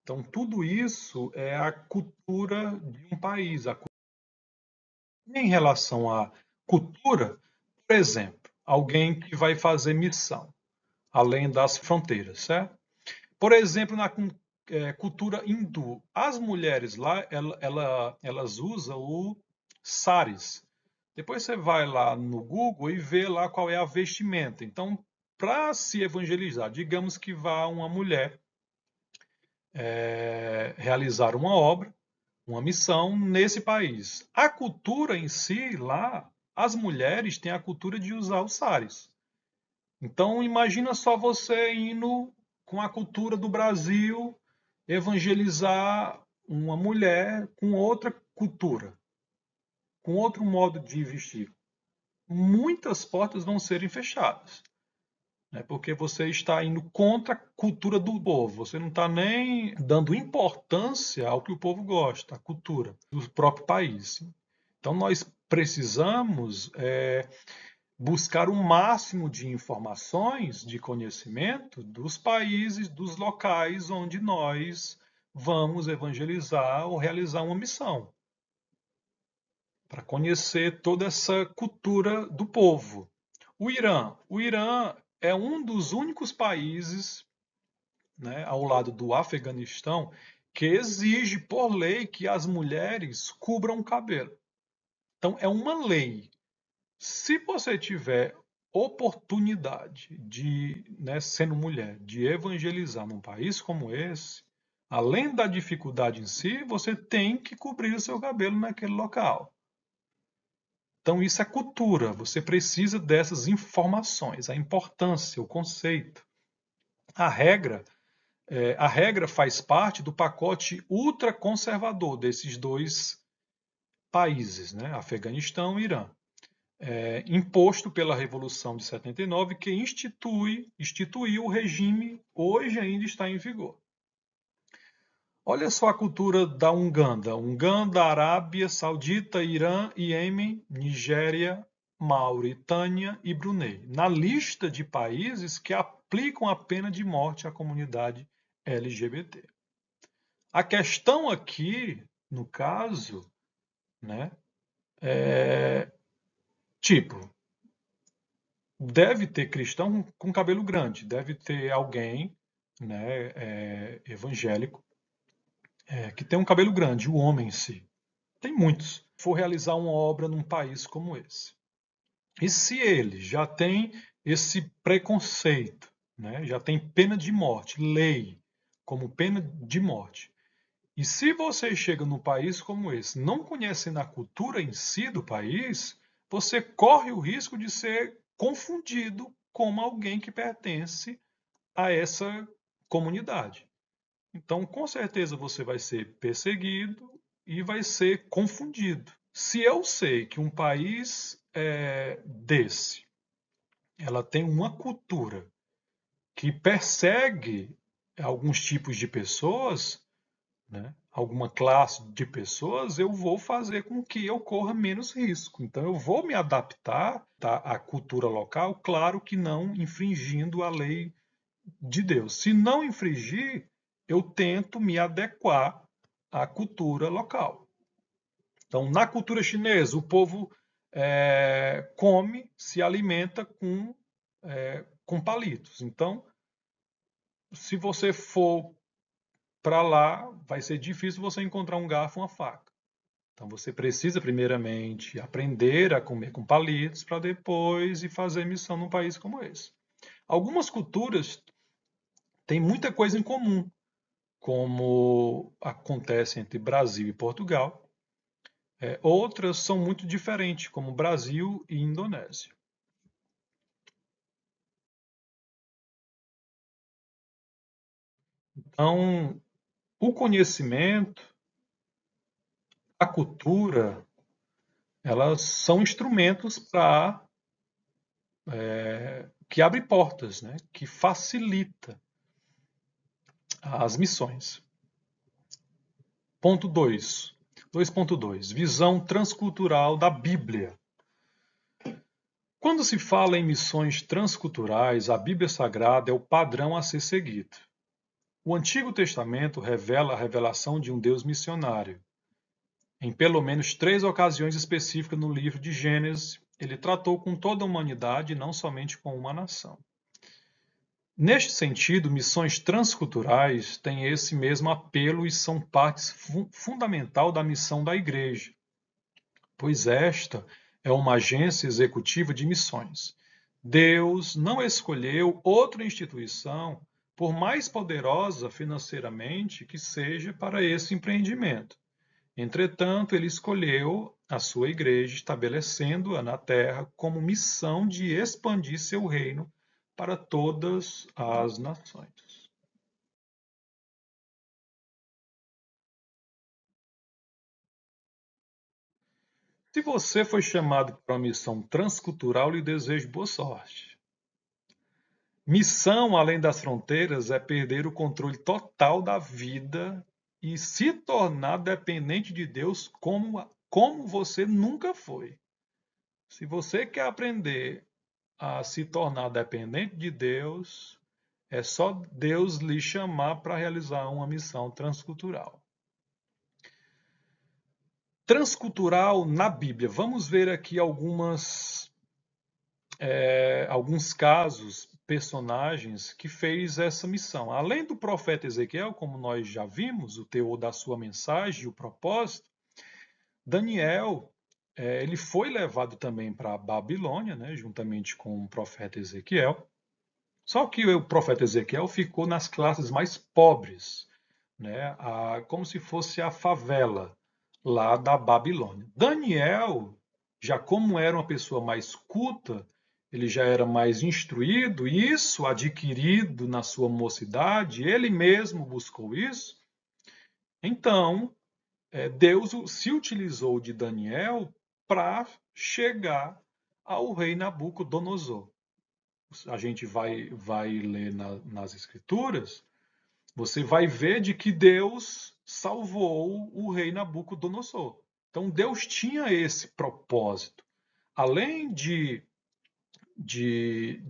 Então, tudo isso é a cultura de um país. Em relação à cultura, por exemplo, alguém que vai fazer missão além das fronteiras, certo? Por exemplo, na cultura hindu, as mulheres lá, elas usam o saris. Depois você vai lá no Google e vê lá qual é a vestimenta. Então, para se evangelizar, digamos que vá uma mulher realizar uma obra, uma missão nesse país. A cultura em si, lá, as mulheres têm a cultura de usar os saris. Então, imagina só você indo com a cultura do Brasil evangelizar uma mulher com outra cultura, com outro modo de vestir. Muitas portas vão serem fechadas, né? Porque você está indo contra a cultura do povo. Você não está nem dando importância ao que o povo gosta, a cultura do próprio país. Então, nós precisamos buscar o máximo de informações, de conhecimento dos países, dos locais onde nós vamos evangelizar ou realizar uma missão, para conhecer toda essa cultura do povo. O Irã é um dos únicos países, né, ao lado do Afeganistão, que exige por lei que as mulheres cubram o cabelo. Então é uma lei. Se você tiver oportunidade de, né, sendo mulher, de evangelizar num país como esse, além da dificuldade em si, você tem que cobrir o seu cabelo naquele local. Então isso é cultura, você precisa dessas informações, a importância, o conceito. A regra, a regra faz parte do pacote ultraconservador desses dois países, né, Afeganistão e Irã. Imposto pela Revolução de 79, que instituiu o regime, hoje ainda está em vigor. Olha só a cultura da Uganda, Arábia Saudita, Irã, Iêmen, Nigéria, Mauritânia e Brunei, na lista de países que aplicam a pena de morte à comunidade LGBT. A questão aqui, no caso, né, tipo, deve ter cristão com cabelo grande, deve ter alguém né, evangélico, que tem um cabelo grande, o homem em si. Tem muitos. For realizar uma obra num país como esse. E se ele já tem esse preconceito, né, já tem pena de morte, lei como pena de morte, e se você chega num país como esse, não conhecendo a cultura em si do país, você corre o risco de ser confundido como alguém que pertence a essa comunidade. Então, com certeza, você vai ser perseguido e vai ser confundido. Se eu sei que um país desse, ela tem uma cultura que persegue alguns tipos de pessoas, né, alguma classe de pessoas, eu vou fazer com que eu corra menos risco. Então, eu vou me adaptar, tá, à cultura local, claro que não infringindo a lei de Deus. Se não infringir, eu tento me adequar à cultura local. Então, na cultura chinesa, o povo come, se alimenta com palitos. Então, se você for para lá, vai ser difícil você encontrar um garfo ou uma faca. Então, você precisa, primeiramente, aprender a comer com palitos para depois ir fazer missão num país como esse. Algumas culturas têm muita coisa em comum, como acontece entre Brasil e Portugal. Outras são muito diferentes, como Brasil e Indonésia. Então, o conhecimento, a cultura, elas são instrumentos para que abre portas, né? Que facilita as missões. Ponto 2. 2.2. Visão transcultural da Bíblia. Quando se fala em missões transculturais, a Bíblia Sagrada é o padrão a ser seguido. O Antigo Testamento revela a revelação de um Deus missionário. Em pelo menos 3 ocasiões específicas no livro de Gênesis, ele tratou com toda a humanidade e não somente com uma nação. Neste sentido, missões transculturais têm esse mesmo apelo e são parte fundamental da missão da Igreja, pois esta é uma agência executiva de missões. Deus não escolheu outra instituição, por mais poderosa financeiramente que seja, para esse empreendimento. Entretanto, ele escolheu a sua igreja, estabelecendo-a na terra como missão de expandir seu reino para todas as nações. Se você foi chamado para uma missão transcultural, lhe desejo boa sorte. Missão além das fronteiras é perder o controle total da vida e se tornar dependente de Deus como você nunca foi. Se você quer aprender a se tornar dependente de Deus, é só Deus lhe chamar para realizar uma missão transcultural. Transcultural na Bíblia. Vamos ver aqui alguns casos, personagens que fez essa missão. Além do profeta Ezequiel, como nós já vimos, o teor da sua mensagem e o propósito, Daniel, ele foi levado também para a Babilônia, né, juntamente com o profeta Ezequiel. Só que o profeta Ezequiel ficou nas classes mais pobres, né, como se fosse a favela lá da Babilônia. Daniel, já como era uma pessoa mais culta, ele já era mais instruído, isso adquirido na sua mocidade, ele mesmo buscou isso. Então, Deus se utilizou de Daniel para chegar ao rei Nabucodonosor. A gente vai ler nas Escrituras, você vai ver de que Deus salvou o rei Nabucodonosor. Então Deus tinha esse propósito. Além de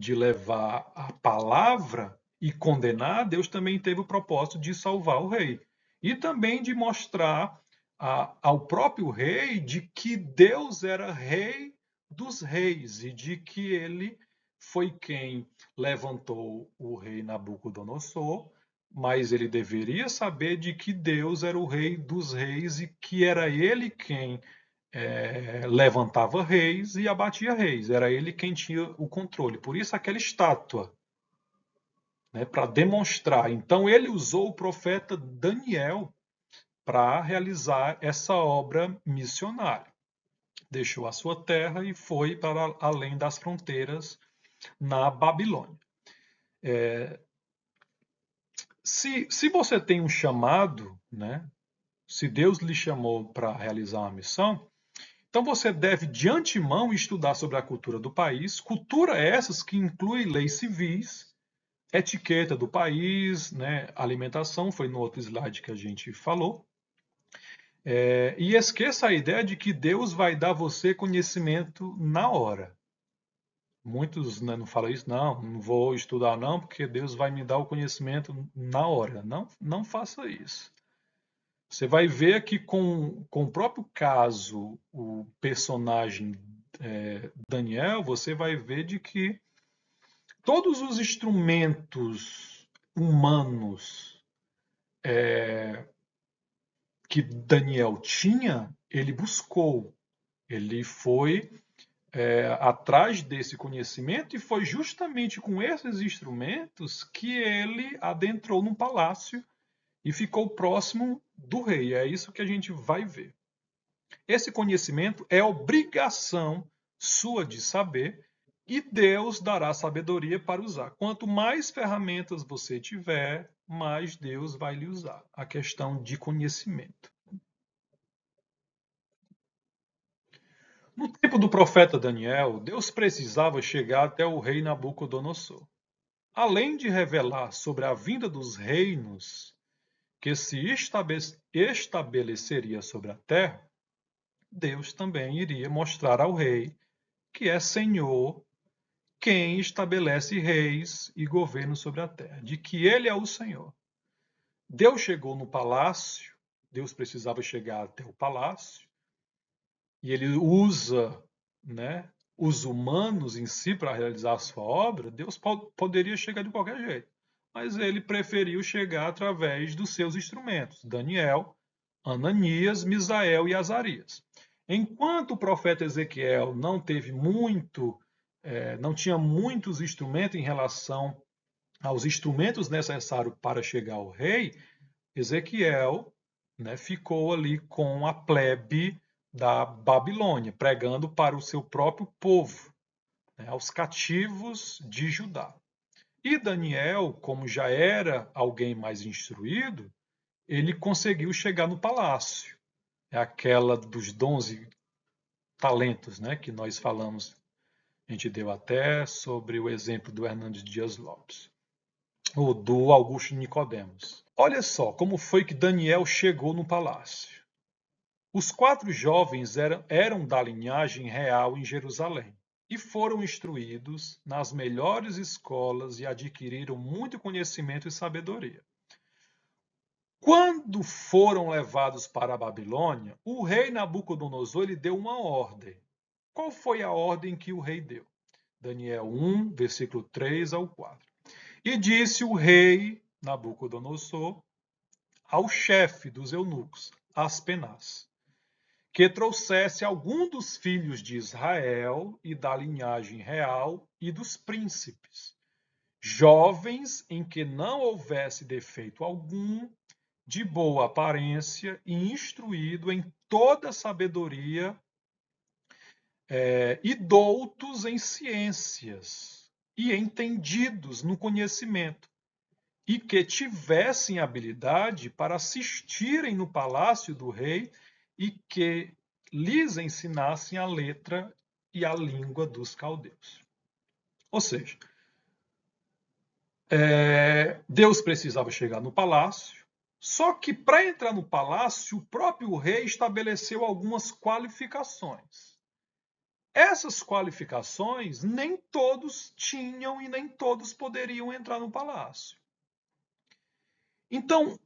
levar a palavra e condenar, Deus também teve o propósito de salvar o rei. E também de mostrar ao próprio rei de que Deus era rei dos reis e de que ele foi quem levantou o rei Nabucodonosor mas ele deveria saber de que Deus era o rei dos reis e que era ele quem levantava reis e abatia reis. Era ele quem tinha o controle. Por isso aquela estátua, né, para demonstrar. Então ele usou o profeta Daniel para realizar essa obra missionária. Deixou a sua terra e foi para além das fronteiras na Babilônia. Se você tem um chamado, né, se Deus lhe chamou para realizar uma missão, então você deve de antemão estudar sobre a cultura do país, cultura essas que inclui leis civis, etiqueta do país, né, alimentação, foi no outro slide que a gente falou. E esqueça a ideia de que Deus vai dar você conhecimento na hora. Muitos, né, não falam isso, não vou estudar não, porque Deus vai me dar o conhecimento na hora. Não, não faça isso. Você vai ver que com o próprio caso, o personagem Daniel, você vai ver de que todos os instrumentos humanos que Daniel tinha, ele buscou. Ele foi atrás desse conhecimento e foi justamente com esses instrumentos que ele adentrou no palácio e ficou próximo do rei. É isso que a gente vai ver. Esse conhecimento é obrigação sua de saber e Deus dará sabedoria para usar. Quanto mais ferramentas você tiver, mais Deus vai lhe usar. A questão de conhecimento. No tempo do profeta Daniel, Deus precisava chegar até o rei Nabucodonosor. Além de revelar sobre a vinda dos reinos que se estabeleceria sobre a terra, Deus também iria mostrar ao rei que é Senhor quem estabelece reis e governo sobre a terra, de que ele é o Senhor. Deus chegou no palácio, Deus precisava chegar até o palácio, e ele usa, né, os humanos em si para realizar a sua obra. Deus poderia chegar de qualquer jeito, mas ele preferiu chegar através dos seus instrumentos, Daniel, Ananias, Misael e Azarias. Enquanto o profeta Ezequiel não teve não tinha muitos instrumentos em relação aos instrumentos necessários para chegar ao rei, Ezequiel, né, ficou ali com a plebe da Babilônia, pregando para o seu próprio povo, né, aos cativos de Judá. E Daniel, como já era alguém mais instruído, ele conseguiu chegar no palácio. É aquela dos 11 talentos, né, que nós falamos. A gente deu até sobre o exemplo do Hernandes Dias Lopes, ou do Augusto Nicodemos. Olha só como foi que Daniel chegou no palácio. Os 4 jovens eram da linhagem real em Jerusalém e foram instruídos nas melhores escolas e adquiriram muito conhecimento e sabedoria. Quando foram levados para a Babilônia, o rei Nabucodonosor lhe deu uma ordem. Qual foi a ordem que o rei deu? Daniel 1, versículo 3 ao 4. E disse o rei Nabucodonosor ao chefe dos eunucos, Aspenaz, que trouxesse algum dos filhos de Israel e da linhagem real e dos príncipes, jovens em que não houvesse defeito algum, de boa aparência e instruído em toda sabedoria e doutos em ciências e entendidos no conhecimento, e que tivessem habilidade para assistirem no palácio do rei e que lhes ensinassem a letra e a língua dos caldeus. Ou seja, Deus precisava chegar no palácio, só que para entrar no palácio, o próprio rei estabeleceu algumas qualificações. Essas qualificações nem todos tinham e nem todos poderiam entrar no palácio. Então,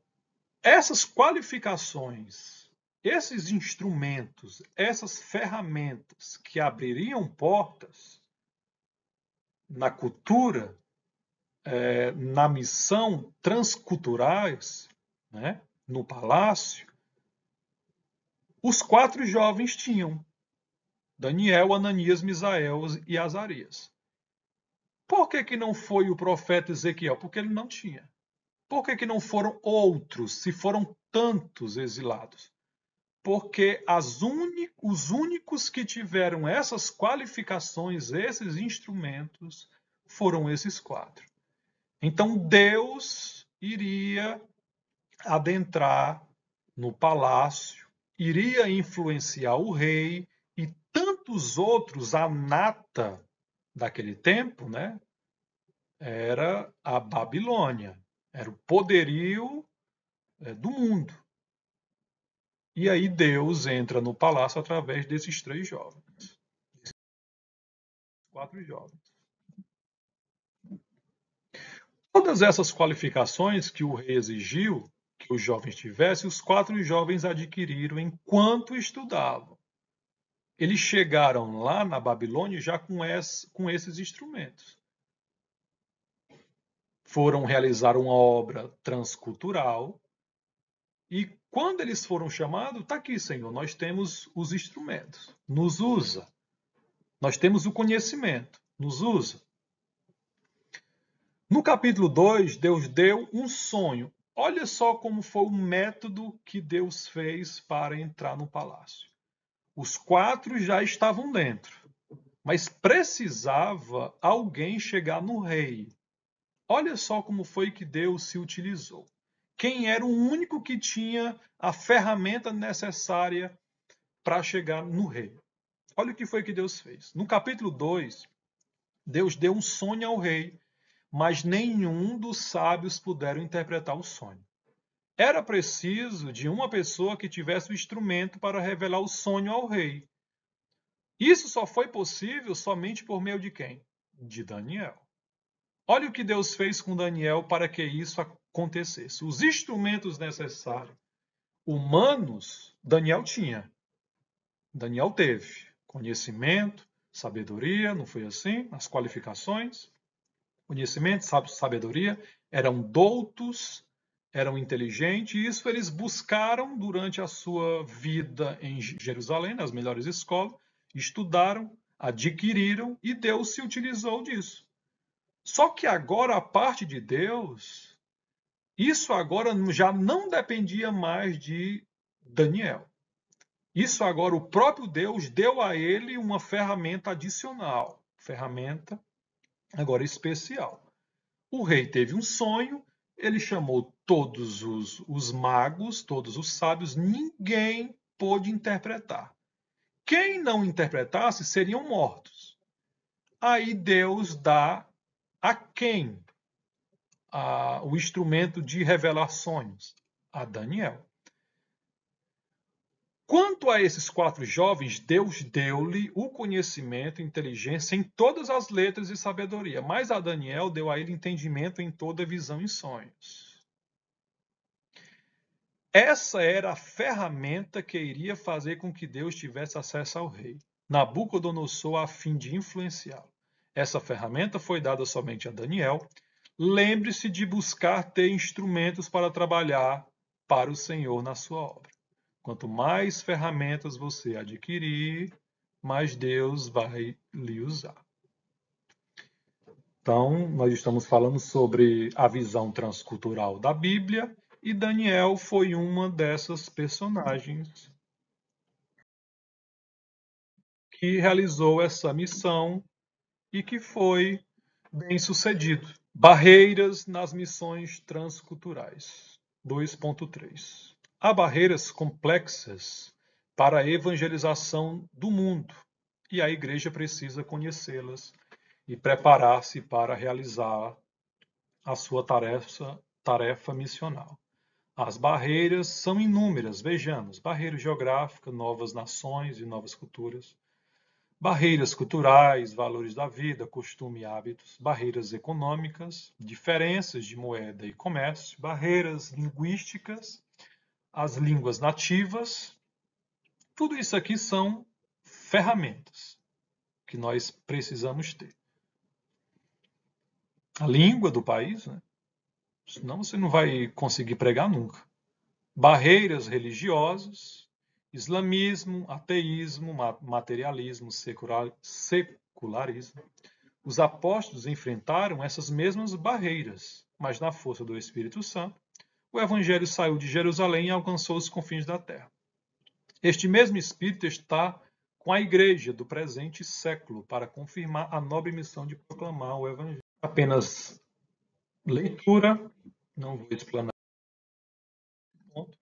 essas qualificações, esses instrumentos, essas ferramentas que abririam portas na cultura, na missão transculturais, né, no palácio, os 4 jovens tinham: Daniel, Ananias, Misael e Azarias. Por que não foi o profeta Ezequiel? Porque ele não tinha. Por que não foram outros, se foram tantos exilados? Porque os únicos que tiveram essas qualificações, esses instrumentos, foram esses 4. Então Deus iria adentrar no palácio, iria influenciar o rei e tantos outros. A nata daquele tempo, né, era a Babilônia, era o poderio do mundo. E aí Deus entra no palácio através desses 3 jovens, 4 jovens. Todas essas qualificações que o rei exigiu que os jovens tivessem, os 4 jovens adquiriram enquanto estudavam. Eles chegaram lá na Babilônia já com esses instrumentos. Foram realizar uma obra transcultural. E quando eles foram chamados, está aqui, Senhor, nós temos os instrumentos, nos usa. Nós temos o conhecimento, nos usa. No capítulo 2, Deus deu um sonho. Olha só como foi o método que Deus fez para entrar no palácio. Os 4 já estavam dentro, mas precisava alguém chegar no rei. Olha só como foi que Deus se utilizou. Quem era o único que tinha a ferramenta necessária para chegar no rei? Olha o que foi que Deus fez. No capítulo 2, Deus deu um sonho ao rei, mas nenhum dos sábios puderam interpretar o sonho. Era preciso de uma pessoa que tivesse o instrumento para revelar o sonho ao rei. Isso só foi possível somente por meio de quem? De Daniel. Olha o que Deus fez com Daniel para que isso acontecesse. Os instrumentos necessários humanos, Daniel tinha. Daniel teve conhecimento, sabedoria, não foi assim? As qualificações, conhecimento, sabedoria, eram doutos, eram inteligentes, e isso eles buscaram durante a sua vida em Jerusalém, nas melhores escolas, estudaram, adquiriram e Deus se utilizou disso. Só que agora a parte de Deus, isso agora já não dependia mais de Daniel. Isso agora o próprio Deus deu a ele uma ferramenta adicional, ferramenta agora especial. O rei teve um sonho, ele chamou todos os magos, todos os sábios, ninguém pôde interpretar. Quem não interpretasse seriam mortos. Aí Deus dá a quem o instrumento de revelar sonhos? A Daniel. Quanto a esses 4 jovens, Deus deu-lhe o conhecimento e inteligência em todas as letras e sabedoria, mas a Daniel deu a ele entendimento em toda visão e sonhos. Essa era a ferramenta que iria fazer com que Deus tivesse acesso ao rei, Nabucodonosor, a fim de influenciá-lo. Essa ferramenta foi dada somente a Daniel. Lembre-se de buscar ter instrumentos para trabalhar para o Senhor na sua obra. Quanto mais ferramentas você adquirir, mais Deus vai lhe usar. Então, nós estamos falando sobre a visão transcultural da Bíblia e Daniel foi uma dessas personagens que realizou essa missão e que foi bem sucedido. Barreiras nas missões transculturais. 2.3. Há barreiras complexas para a evangelização do mundo e a igreja precisa conhecê-las e preparar-se para realizar a sua tarefa missional. As barreiras são inúmeras, vejamos: barreira geográfica, novas nações e novas culturas, barreiras culturais, valores da vida, costume e hábitos, barreiras econômicas, diferenças de moeda e comércio, barreiras linguísticas, as línguas nativas. Tudo isso aqui são ferramentas que nós precisamos ter. a língua do país, né? Senão você não vai conseguir pregar nunca. Barreiras religiosas, islamismo, ateísmo, materialismo, secularismo. Os apóstolos enfrentaram essas mesmas barreiras, mas na força do Espírito Santo, o evangelho saiu de Jerusalém e alcançou os confins da terra. Este mesmo Espírito está com a igreja do presente século para confirmar a nobre missão de proclamar o evangelho. Apenas leitura, não vou explanar o ponto.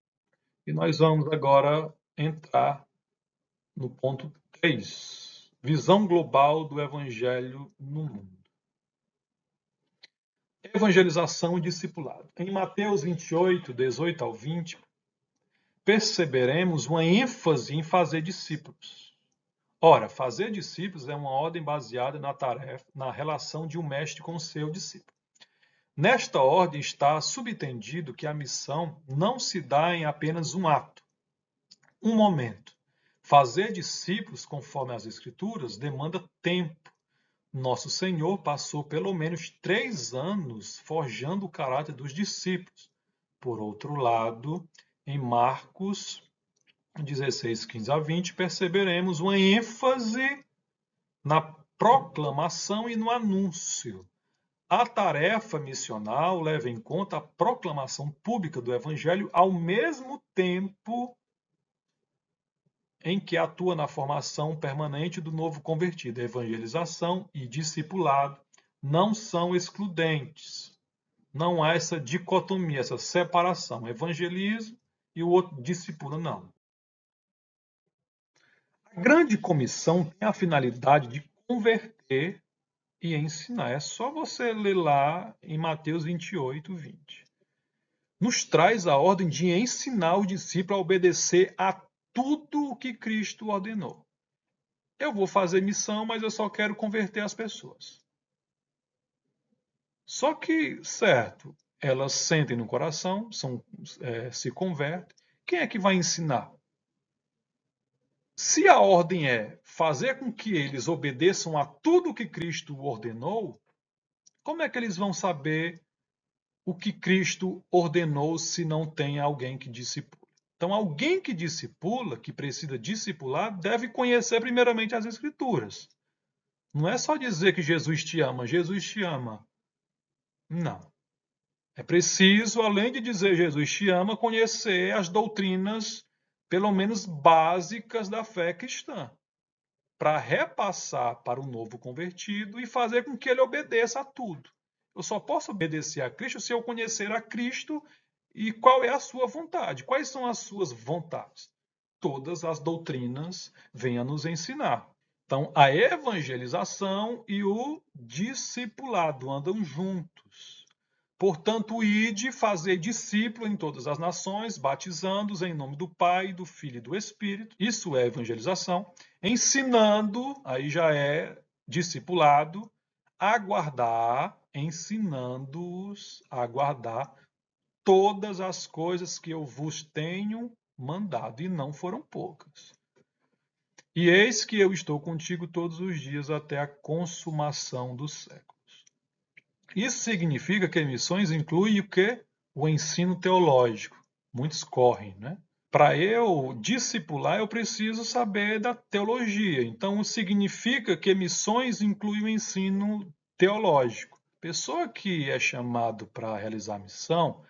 E nós vamos agora entrar no ponto 3. Visão global do evangelho no mundo. Evangelização e discipulado. Em Mateus 28, 18 ao 20, perceberemos uma ênfase em fazer discípulos. Ora, fazer discípulos é uma ordem baseada na tarefa, na relação de um mestre com o seu discípulo. Nesta ordem está subentendido que a missão não se dá em apenas um ato, um momento. Fazer discípulos, conforme as Escrituras, demanda tempo. Nosso Senhor passou pelo menos 3 anos forjando o caráter dos discípulos. Por outro lado, em Marcos 16, 15 a 20, perceberemos uma ênfase na proclamação e no anúncio. A tarefa missional leva em conta a proclamação pública do Evangelho ao mesmo tempo em que atua na formação permanente do novo convertido. Evangelização e discipulado não são excludentes. Não há essa dicotomia, essa separação. Evangelismo e o outro discipula, não. A grande comissão tem a finalidade de converter e ensinar. É só você ler lá em Mateus 28, 20. Nos traz a ordem de ensinar o discípulo a obedecer a tudo o que Cristo ordenou. Eu vou fazer missão, mas eu só quero converter as pessoas. Só que, certo, elas sentem no coração, se convertem. Quem é que vai ensinar? Se a ordem é fazer com que eles obedeçam a tudo o que Cristo ordenou, como é que eles vão saber o que Cristo ordenou se não tem alguém que discipula? Então, alguém que discipula, que precisa discipular, deve conhecer primeiramente as Escrituras. Não é só dizer que Jesus te ama, Jesus te ama. Não. É preciso, além de dizer Jesus te ama, conhecer as doutrinas, pelo menos básicas, da fé cristã, para repassar para o novo convertido e fazer com que ele obedeça a tudo. Eu só posso obedecer a Cristo se eu conhecer a Cristo e qual é a sua vontade. Quais são as suas vontades? Todas as doutrinas vêm a nos ensinar. Então, a evangelização e o discipulado andam juntos. Portanto, ide fazer discípulo em todas as nações, batizando-os em nome do Pai, do Filho e do Espírito. Isso é evangelização. Ensinando, aí já é discipulado, a guardar, ensinando-os a guardar todas as coisas que eu vos tenho mandado, e não foram poucas. E eis que eu estou contigo todos os dias até a consumação dos séculos. Isso significa que missões inclui o quê? O ensino teológico. Muitos correm, né? Para eu discipular, eu preciso saber da teologia. Então, significa que missões inclui o ensino teológico. Pessoa que é chamado para realizar missão,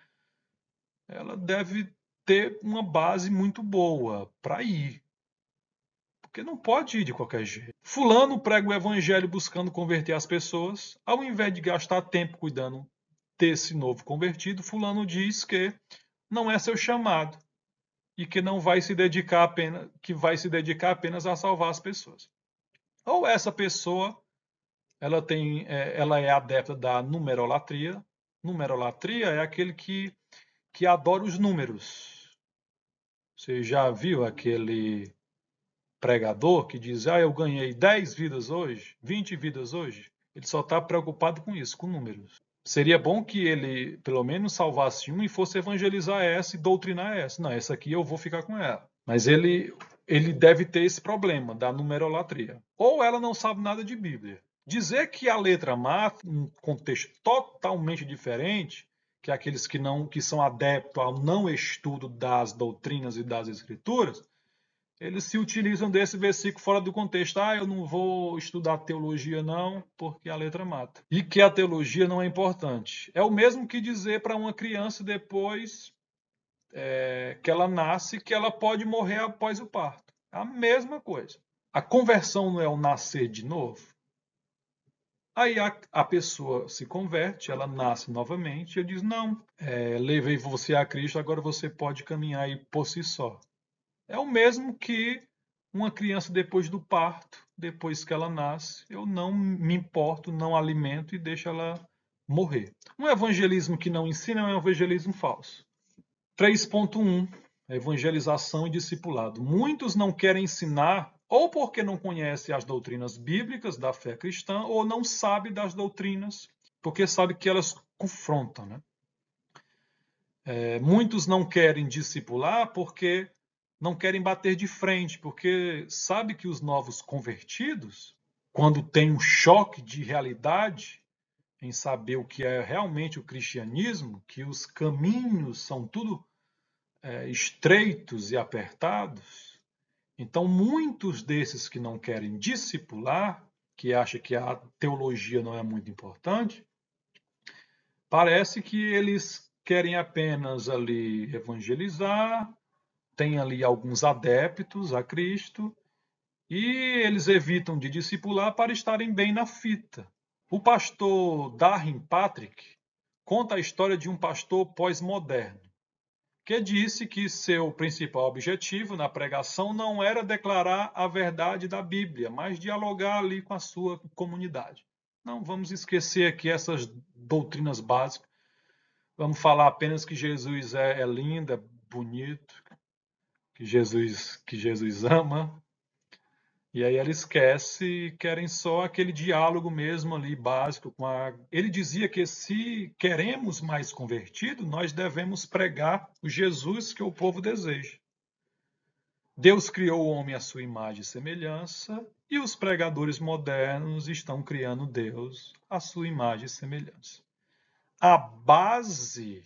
ela deve ter uma base muito boa para ir. Porque não pode ir de qualquer jeito. Fulano prega o evangelho buscando converter as pessoas. Ao invés de gastar tempo cuidando desse novo convertido, fulano diz que não é seu chamado e que não vai se dedicar apenas, que vai se dedicar apenas a salvar as pessoas. Ou essa pessoa, ela é adepta da numerolatria. Numerolatria é aquele que adora os números. Você já viu aquele pregador que diz, eu ganhei 10 vidas hoje, 20 vidas hoje? Ele só está preocupado com isso, com números. Seria bom que ele, pelo menos, salvasse um e fosse evangelizar essa e doutrinar essa. Não, essa aqui eu vou ficar com ela. Mas ele deve ter esse problema da numerolatria. Ou ela não sabe nada de Bíblia. Dizer que a letra mata, um contexto totalmente diferente, que aqueles que são adeptos ao não estudo das doutrinas e das escrituras, eles se utilizam desse versículo fora do contexto. Eu não vou estudar teologia não, porque a letra mata. E que a teologia não é importante. É o mesmo que dizer para uma criança depois que ela nasce, que ela pode morrer após o parto. É a mesma coisa. A conversão não é o nascer de novo? Aí a pessoa se converte, ela nasce novamente, e eu diz, não, levei você a Cristo, agora você pode caminhar aí por si só. É o mesmo que uma criança depois do parto, depois que ela nasce, eu não me importo, não alimento e deixo ela morrer. Um evangelismo que não ensina é um evangelismo falso. 3.1 Evangelização e discipulado. Muitos não querem ensinar ou porque não conhecem as doutrinas bíblicas da fé cristã ou não sabem das doutrinas, porque sabem que elas confrontam. Né? Muitos não querem discipular porque não querem bater de frente, porque sabe que os novos convertidos, quando tem um choque de realidade em saber o que é realmente o cristianismo, que os caminhos são tudo estreitos e apertados, então muitos desses que não querem discipular, que acham que a teologia não é muito importante, parece que eles querem apenas ali evangelizar, tem ali alguns adeptos a Cristo, e eles evitam de discipular para estarem bem na fita. O pastor Darren Patrick conta a história de um pastor pós-moderno, que disse que seu principal objetivo na pregação não era declarar a verdade da Bíblia, mas dialogar ali com a sua comunidade. Não vamos esquecer aqui essas doutrinas básicas. Vamos falar apenas que Jesus é lindo, é bonito, que Jesus ama. E aí ela esquece e querem só aquele diálogo mesmo ali básico com a... Ele dizia que se queremos mais convertidos, nós devemos pregar o Jesus que o povo deseja. Deus criou o homem à sua imagem e semelhança, e os pregadores modernos estão criando Deus à sua imagem e semelhança. A base,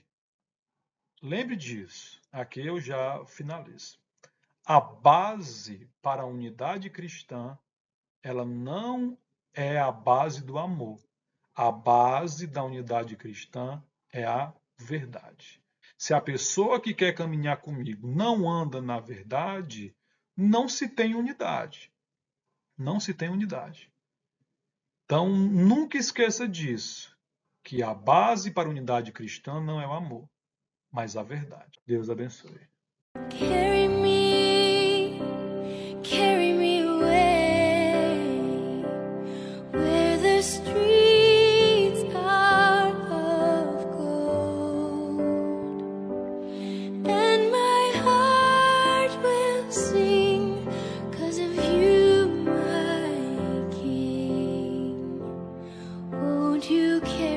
lembre disso, aqui eu já finalizo. A base para a unidade cristã, ela não é a base do amor. A base da unidade cristã é a verdade. Se a pessoa que quer caminhar comigo não anda na verdade, não se tem unidade. Não se tem unidade. Então, nunca esqueça disso, que a base para a unidade cristã não é o amor, mas a verdade. Deus abençoe. Carry me away where the streets are of gold, and my heart will sing 'cause of you, my King. Won't you carry